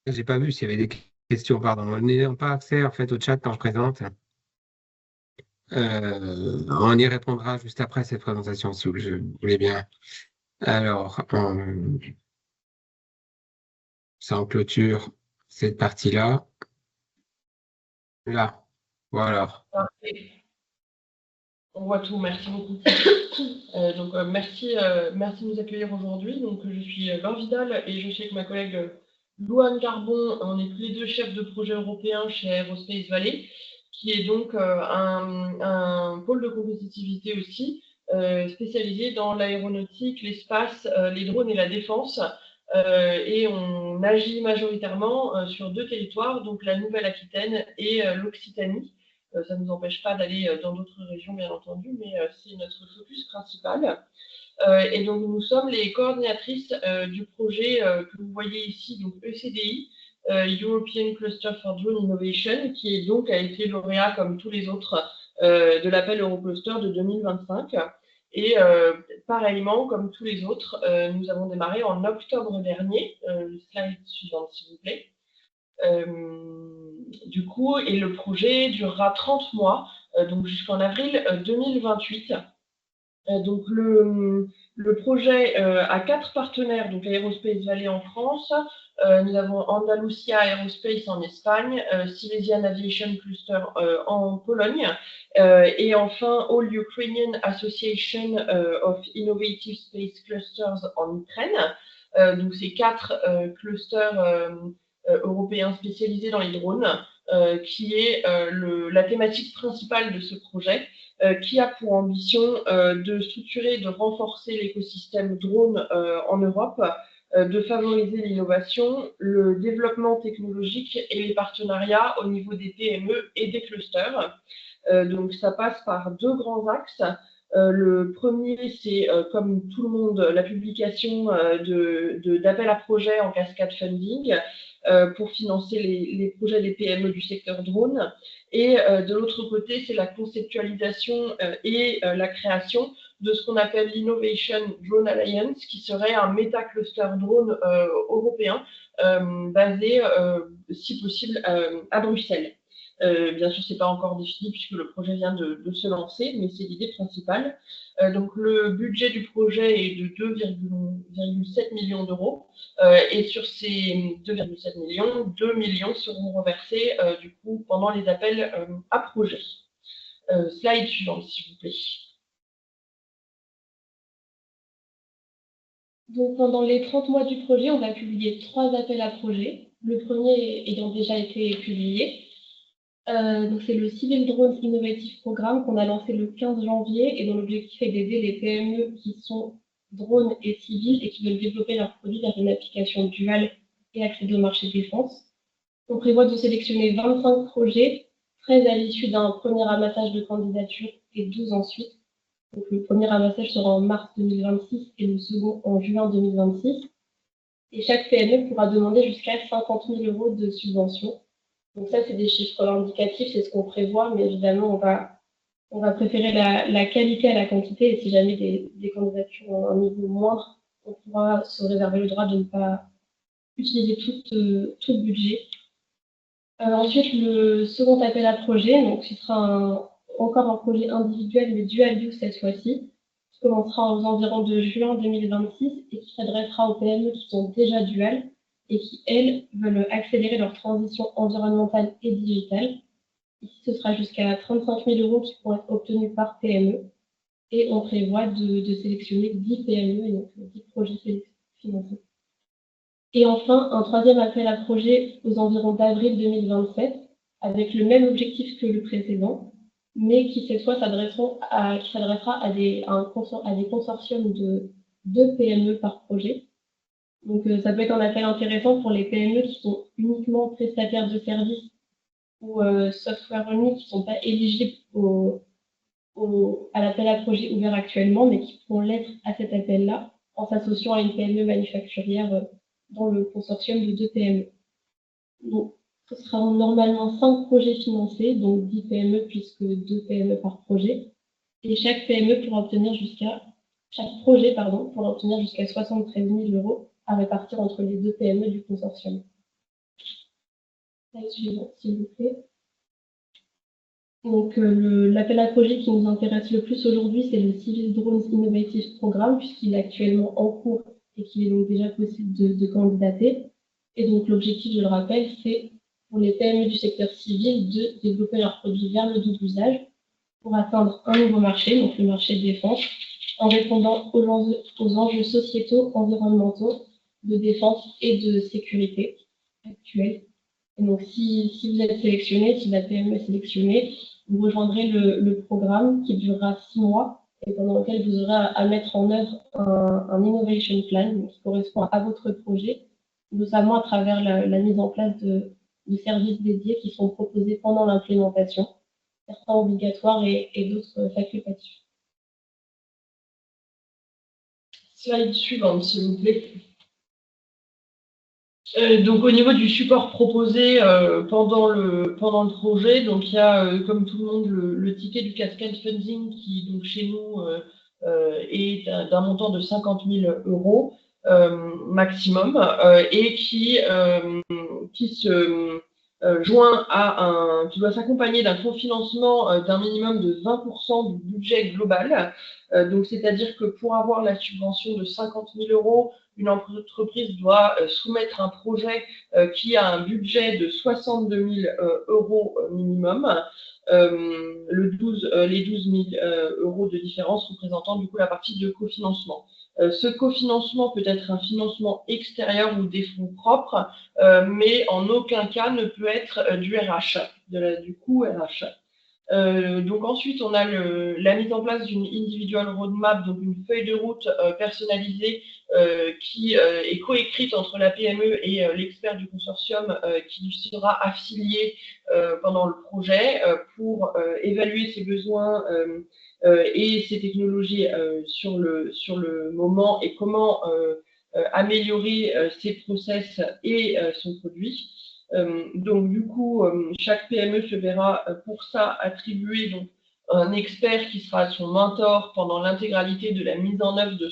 [SPEAKER 1] J'ai pas vu s'il y avait des questions, pardon. N'ayant pas accès en fait au chat quand je présente. On y répondra juste après cette présentation, si vous voulez bien. Alors, ça en clôture cette partie-là. Là, voilà.
[SPEAKER 10] Parfait. On voit tout, merci beaucoup. Merci de nous accueillir aujourd'hui. Donc, je suis Laure Vidal et je suis avec ma collègue Louane Carbon. On est tous les deux chefs de projet européen chez Aerospace Valley, qui est donc un pôle de compétitivité aussi, spécialisé dans l'aéronautique, l'espace, les drones et la défense. Et on agit majoritairement sur 2 territoires, donc la Nouvelle-Aquitaine et l'Occitanie. Ça ne nous empêche pas d'aller dans d'autres régions, bien entendu, mais c'est notre focus principal. Et donc, nous sommes les coordinatrices du projet que vous voyez ici, donc ECDI, European Cluster for Drone Innovation, qui est donc a été lauréat, comme tous les autres, de l'appel Eurocluster de 2025. Et pareillement, comme tous les autres, nous avons démarré en octobre dernier. Slide suivante, s'il vous plaît. Du coup, et le projet durera 30 mois. donc jusqu'en avril 2028. Donc le projet a 4 partenaires, donc Aerospace Valley en France, nous avons Andalusia Aerospace en Espagne, Silesian Aviation Cluster en Pologne, et enfin All Ukrainian Association of Innovative Space Clusters en Ukraine. Donc c'est 4 clusters européens spécialisés dans les drones, qui est la thématique principale de ce projet, qui a pour ambition de structurer, de renforcer l'écosystème drone en Europe, de favoriser l'innovation, le développement technologique et les partenariats au niveau des PME et des clusters. Donc ça passe par 2 grands axes. Le premier, c'est, comme tout le monde, la publication d'appels à projets en cascade funding pour financer les projets des PME du secteur drone. Et de l'autre côté, c'est la conceptualisation et la création de ce qu'on appelle l'Innovation Drone Alliance, qui serait un méta-cluster drone européen basé, si possible, à Bruxelles. Bien sûr, ce n'est pas encore défini puisque le projet vient de se lancer, mais c'est l'idée principale. Donc, le budget du projet est de 2,7 millions d'euros. Et sur ces 2,7 millions, 2 millions seront reversés du coup pendant les appels à projets. Slide suivante, s'il vous plaît.
[SPEAKER 7] Donc, pendant les 30 mois du projet, on va publier 3 appels à projets. Le premier ayant déjà été publié. Donc c'est le Civil Drones Innovative Programme qu'on a lancé le 15 janvier et dont l'objectif est d'aider les PME qui sont drones et civils et qui veulent développer leurs produits vers une application duale et accéder au marché de défense. On prévoit de sélectionner 25 projets, 13 à l'issue d'un premier ramassage de candidatures et 12 ensuite. Donc le premier ramassage sera en mars 2026 et le second en juin 2026. Et chaque PME pourra demander jusqu'à 50 000 euros de subvention. Donc ça, c'est des chiffres indicatifs, c'est ce qu'on prévoit, mais évidemment, on va préférer la qualité à la quantité, et si jamais des candidatures ont un niveau moindre, on pourra se réserver le droit de ne pas utiliser tout le budget. Ensuite, le second appel à projet, donc ce sera encore un projet individuel, mais dual use cette fois-ci, qui commencera aux environs de juin 2026 et qui s'adressera aux PME qui sont déjà duales, et qui, elles, veulent accélérer leur transition environnementale et digitale. Ici, ce sera jusqu'à 35 000 euros qui pourront être obtenus par PME. Et on prévoit de sélectionner 10 PME et donc 10 projets financés. Et enfin, un troisième appel à projet aux environs d'avril 2027, avec le même objectif que le précédent, mais qui cette fois s'adressera à des consortiums de 2 PME par projet. Donc, ça peut être un appel intéressant pour les PME qui sont uniquement prestataires de services ou software only, qui ne sont pas éligibles à l'appel à projet ouvert actuellement, mais qui pourront l'être à cet appel-là, en s'associant à une PME manufacturière dans le consortium de 2 PME. Donc, ce sera normalement 5 projets financés, donc 10 PME puisque 2 PME par projet. Et chaque PME pourra obtenir chaque projet pourra obtenir jusqu'à 73 000 euros à répartir entre les 2 PME du consortium. Slide suivante, s'il vous plaît. Donc, l'appel à projet qui nous intéresse le plus aujourd'hui, c'est le Civil Drones Innovative Programme, puisqu'il est actuellement en cours et qu'il est donc déjà possible de candidater. Et donc, l'objectif, je le rappelle, c'est pour les PME du secteur civil de développer leurs produits vers le double usage pour atteindre un nouveau marché, donc le marché de défense, en répondant aux enjeux sociétaux, environnementaux, de défense et de sécurité actuels. Et donc, si vous êtes sélectionné, si la PME est sélectionnée, vous rejoindrez le programme qui durera 6 mois et pendant lequel vous aurez à mettre en œuvre un innovation plan qui correspond à votre projet, notamment à travers la mise en place de services dédiés qui sont proposés pendant l'implémentation, certains obligatoires et d'autres facultatifs.
[SPEAKER 10] Slide suivante, s'il vous plaît. Donc au niveau du support proposé pendant le projet, donc il y a comme tout le monde le ticket du Cascade Funding qui donc chez nous est d'un montant de 50 000 euros maximum et qui se qui doit s'accompagner d'un cofinancement d'un minimum de 20% du budget global. Donc, c'est-à-dire que pour avoir la subvention de 50 000 €, une entreprise doit soumettre un projet qui a un budget de 62 000 € minimum. Les 12 000 € de différence représentant du coup la partie de cofinancement. Ce cofinancement peut être un financement extérieur ou des fonds propres, mais en aucun cas ne peut être du RH, du coût RH. Donc ensuite, on a la mise en place d'une individual roadmap, donc une feuille de route personnalisée qui est coécrite entre la PME et l'expert du consortium qui sera affilié pendant le projet pour évaluer ses besoins et ses technologies sur le moment et comment améliorer ses process et son produit. Donc du coup, chaque PME se verra pour ça attribuer donc un expert qui sera son mentor pendant l'intégralité de la mise en œuvre de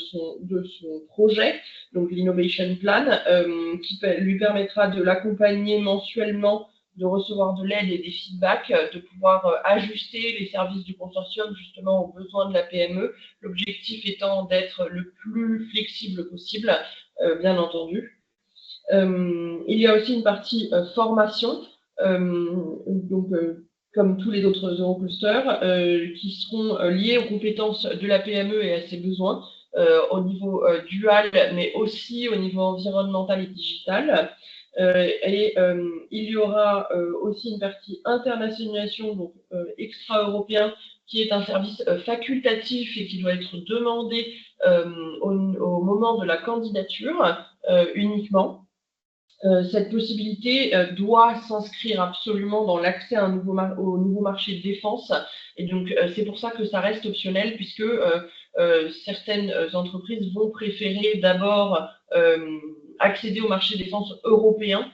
[SPEAKER 10] son projet, donc l'innovation plan, qui lui permettra de l'accompagner mensuellement, de recevoir de l'aide et des feedbacks, de pouvoir ajuster les services du consortium justement aux besoins de la PME, l'objectif étant d'être le plus flexible possible, bien entendu. Il y a aussi une partie formation, comme tous les autres Euroclusters, qui seront liés aux compétences de la PME et à ses besoins au niveau dual, mais aussi au niveau environnemental et digital. Il y aura aussi une partie internationalisation, donc extra-européen, qui est un service facultatif et qui doit être demandé au moment de la candidature uniquement. Cette possibilité doit s'inscrire absolument dans l'accès à au nouveau marché de défense. Et donc, c'est pour ça que ça reste optionnel, puisque certaines entreprises vont préférer d'abord accéder au marché de défense européen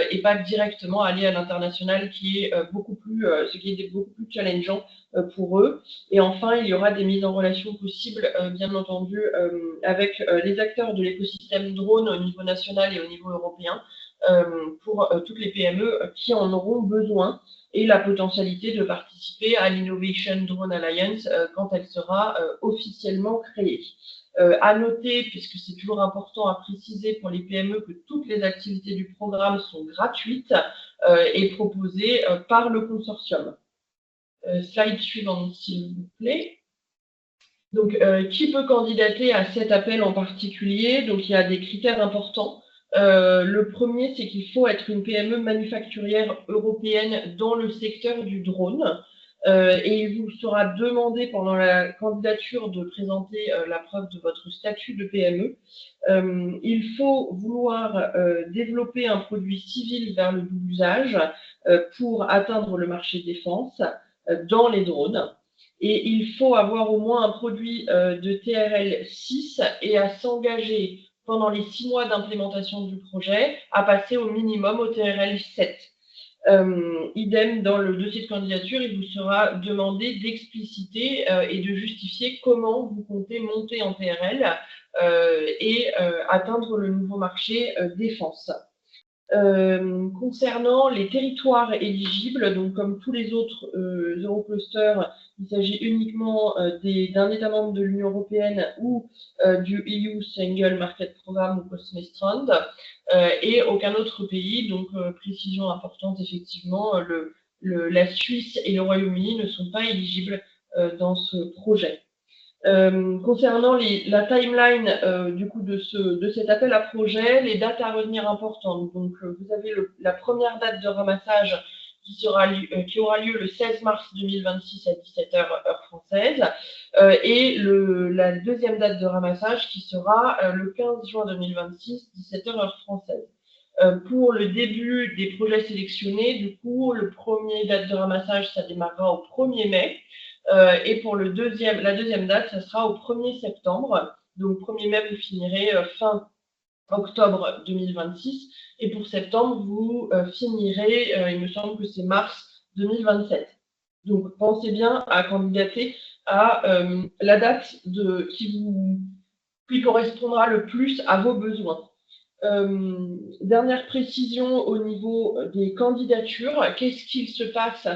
[SPEAKER 10] et pas directement aller à l'international, qui est beaucoup plus challengeant pour eux. Et enfin, il y aura des mises en relation possibles, bien entendu, avec les acteurs de l'écosystème drone au niveau national et au niveau européen, pour toutes les PME qui en auront besoin, et la potentialité de participer à l'Innovation Drone Alliance quand elle sera officiellement créée. À noter, puisque c'est toujours important à préciser pour les PME, que toutes les activités du programme sont gratuites et proposées par le consortium. Slide suivante, s'il vous plaît. Donc, qui peut candidater à cet appel en particulier? Donc, il y a des critères importants. Le premier, c'est qu'il faut être une PME manufacturière européenne dans le secteur du drone. Et il vous sera demandé pendant la candidature de présenter la preuve de votre statut de PME. Il faut vouloir développer un produit civil vers le double usage pour atteindre le marché défense dans les drones. Et il faut avoir au moins un produit de TRL 6 et à s'engager pendant les 6 mois d'implémentation du projet à passer au minimum au TRL 7. Idem, dans le dossier de candidature, il vous sera demandé d'expliciter et de justifier comment vous comptez monter en TRL et atteindre le nouveau marché défense. Concernant les territoires éligibles, donc comme tous les autres Euroclusters, il s'agit uniquement d'un État membre de l'Union européenne ou du EU Single Market Programme ou COSME Strand, et aucun autre pays. Donc, précision importante, effectivement, la Suisse et le Royaume-Uni ne sont pas éligibles dans ce projet. Concernant la timeline du coup de cet appel à projet, les dates à retenir importantes. Donc, vous avez la première date de ramassage qui aura lieu le 16 mars 2026 à 17h heure française, et la deuxième date de ramassage qui sera le 15 juin 2026, 17h heure française. Pour le début des projets sélectionnés, du coup, le premier date de ramassage, ça démarrera au 1er mai. Et pour la deuxième date, ça sera au 1er septembre. Donc, 1er mai, vous finirez fin octobre 2026. Et pour septembre, vous finirez, il me semble que c'est mars 2027. Donc, pensez bien à candidater à la date qui correspondra le plus à vos besoins. Dernière précision au niveau des candidatures. Qu'est-ce qu'il se passe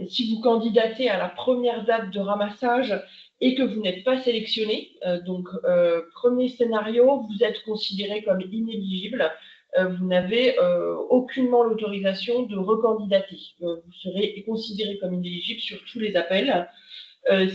[SPEAKER 10] si vous candidatez à la première date de ramassage et que vous n'êtes pas sélectionné? Donc, premier scénario, vous êtes considéré comme inéligible. Vous n'avez aucunement l'autorisation de recandidater. Vous serez considéré comme inéligible sur tous les appels.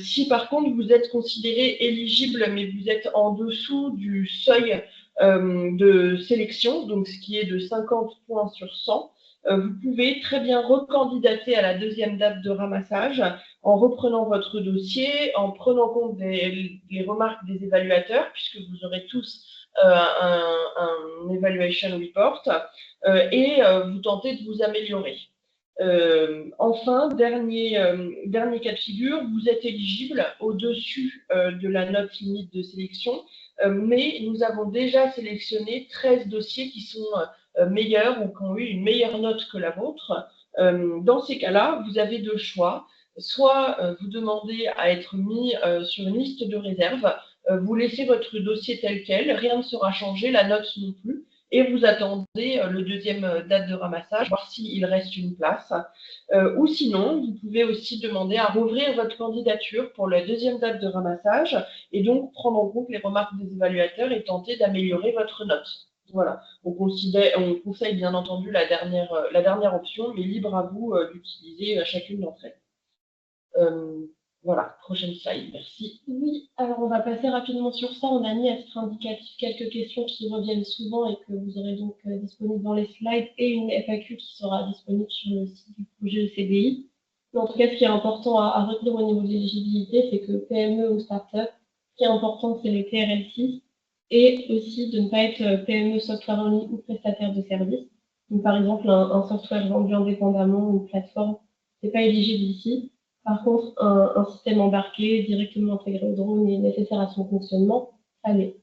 [SPEAKER 10] Si par contre vous êtes considéré éligible, mais vous êtes en dessous du seuil de sélection, donc ce qui est de 50 points sur 100, vous pouvez très bien recandidater à la deuxième date de ramassage en reprenant votre dossier, en prenant compte des remarques des évaluateurs, puisque vous aurez tous un evaluation report, et vous tentez de vous améliorer. Enfin, dernier cas de figure, vous êtes éligible au-dessus de la note limite de sélection, mais nous avons déjà sélectionné 13 dossiers qui sont meilleurs ou qui ont eu une meilleure note que la vôtre. Dans ces cas-là, vous avez deux choix. Soit vous demandez à être mis sur une liste de réserve, vous laissez votre dossier tel quel, rien ne sera changé, la note non plus, et vous attendez le deuxième date de ramassage, voir s'il reste une place. Ou sinon, vous pouvez aussi demander à rouvrir votre candidature pour la deuxième date de ramassage et donc prendre en compte les remarques des évaluateurs et tenter d'améliorer votre note. Voilà. On conseille bien entendu la dernière option, mais libre à vous d'utiliser chacune d'entre elles. Voilà, prochaine slide, merci.
[SPEAKER 7] Oui, alors on va passer rapidement sur ça. On a mis à titre indicatif quelques questions qui reviennent souvent et que vous aurez donc disponibles dans les slides et une FAQ qui sera disponible sur le site du projet ECDI. Mais en tout cas, ce qui est important à retenir au niveau de l'éligibilité, c'est que PME ou start-up, ce qui est important, c'est les TRL6 et aussi de ne pas être PME software only ou prestataire de services. Donc, par exemple, un software vendu indépendamment ou une plateforme, c'est pas éligible ici. Par contre, un système embarqué directement intégré au drone et nécessaire à son fonctionnement, allez.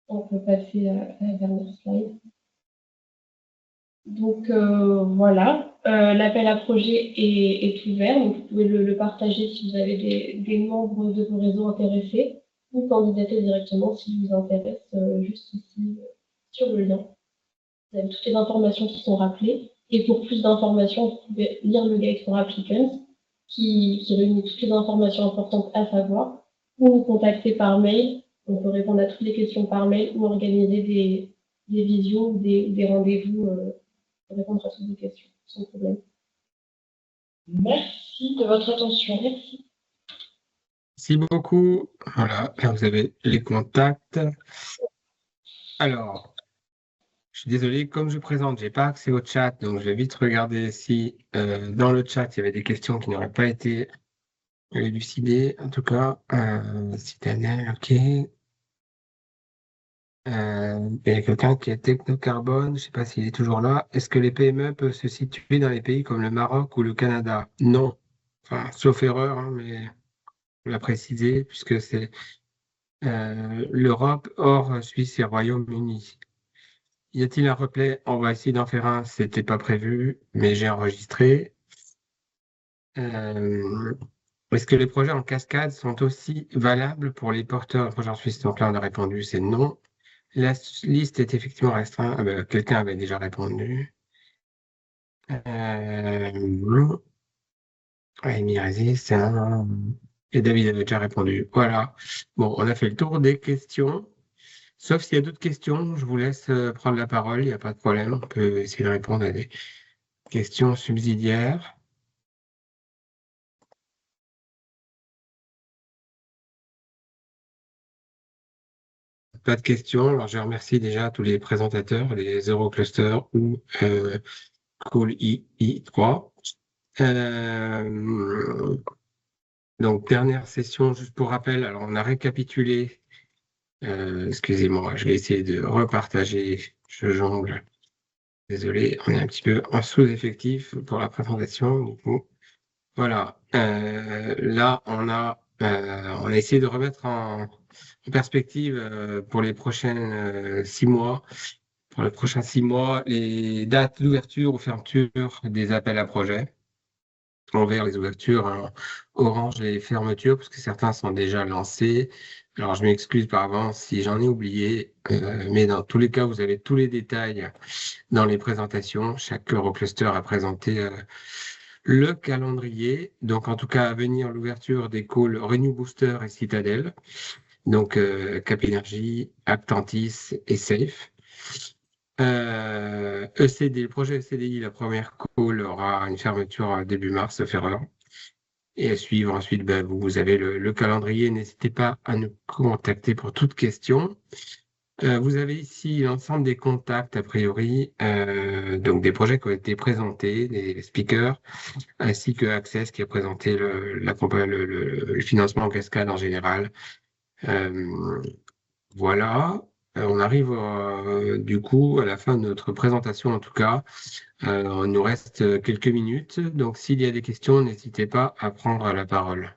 [SPEAKER 7] On peut passer à la dernière slide. Donc voilà, l'appel à projet est ouvert, donc vous pouvez le partager si vous avez des membres de vos réseaux intéressés ou candidater directement si vous intéresse juste ici sur le lien. Vous avez toutes les informations qui sont rappelées et pour plus d'informations, vous pouvez lire le guide for applicants qui réunit toutes les informations importantes à savoir, ou nous contacter par mail. On peut répondre à toutes les questions par mail ou organiser des visios ou des rendez-vous pour répondre à toutes les questions, sans problème.
[SPEAKER 10] Merci de votre attention.
[SPEAKER 7] Merci.
[SPEAKER 1] Merci beaucoup. Voilà, là vous avez les contacts. Alors, je suis désolé, comme je présente, je n'ai pas accès au chat, donc je vais vite regarder si dans le chat, il y avait des questions qui n'auraient pas été élucidées. En tout cas, citadelle, ok. Il y a quelqu'un qui est technocarbone, je ne sais pas s'il est toujours là. Est-ce que les PME peuvent se situer dans les pays comme le Maroc ou le Canada? Non. Enfin, sauf erreur, hein, mais on l'a précisé, puisque c'est l'Europe hors Suisse et Royaume-Uni. Y a-t-il un replay? On va essayer d'en faire un. C'était pas prévu, mais j'ai enregistré. Est-ce que les projets en cascade sont aussi valables pour les porteurs de projets en Suisse? Donc là, on a répondu, c'est non. La liste est effectivement restreinte. Ah ben, quelqu'un avait déjà répondu. Amy Rézy, c'est un... Et David avait déjà répondu. Voilà. Bon, on a fait le tour des questions. Sauf s'il y a d'autres questions, je vous laisse prendre la parole, il n'y a pas de problème. On peut essayer de répondre à des questions subsidiaires. Pas de questions. Alors, je remercie déjà tous les présentateurs, les Eurocluster ou Call II3. Donc, dernière session, juste pour rappel. Alors, on a récapitulé. Excusez-moi, je vais essayer de repartager. Je jongle. Désolé, on est un petit peu en sous-effectif pour la présentation. Du coup, voilà. Là, on a essayé de remettre en perspective pour les prochaines 6 mois. Pour les prochains 6 mois, les dates d'ouverture ou fermeture des appels à projets. envers les ouvertures, hein, Orange et les fermetures, parce que certains sont déjà lancés. Alors, je m'excuse par avance si j'en ai oublié, mais dans tous les cas, vous avez tous les détails dans les présentations. Chaque Eurocluster a présenté le calendrier. Donc, en tout cas, à venir, l'ouverture des calls Renew Booster et Citadel. Donc, Cap Energy, Actantis et Safe. ECD, le projet ECDI, la première call aura une fermeture début mars, Ferreur. Et à suivre ensuite, vous avez le calendrier. N'hésitez pas à nous contacter pour toute question. Vous avez ici l'ensemble des contacts, a priori, donc des projets qui ont été présentés, des speakers, ainsi que Access qui a présenté le financement en cascade en général. Voilà. On arrive du coup à la fin de notre présentation en tout cas. Il nous reste quelques minutes, donc s'il y a des questions, n'hésitez pas à prendre la parole.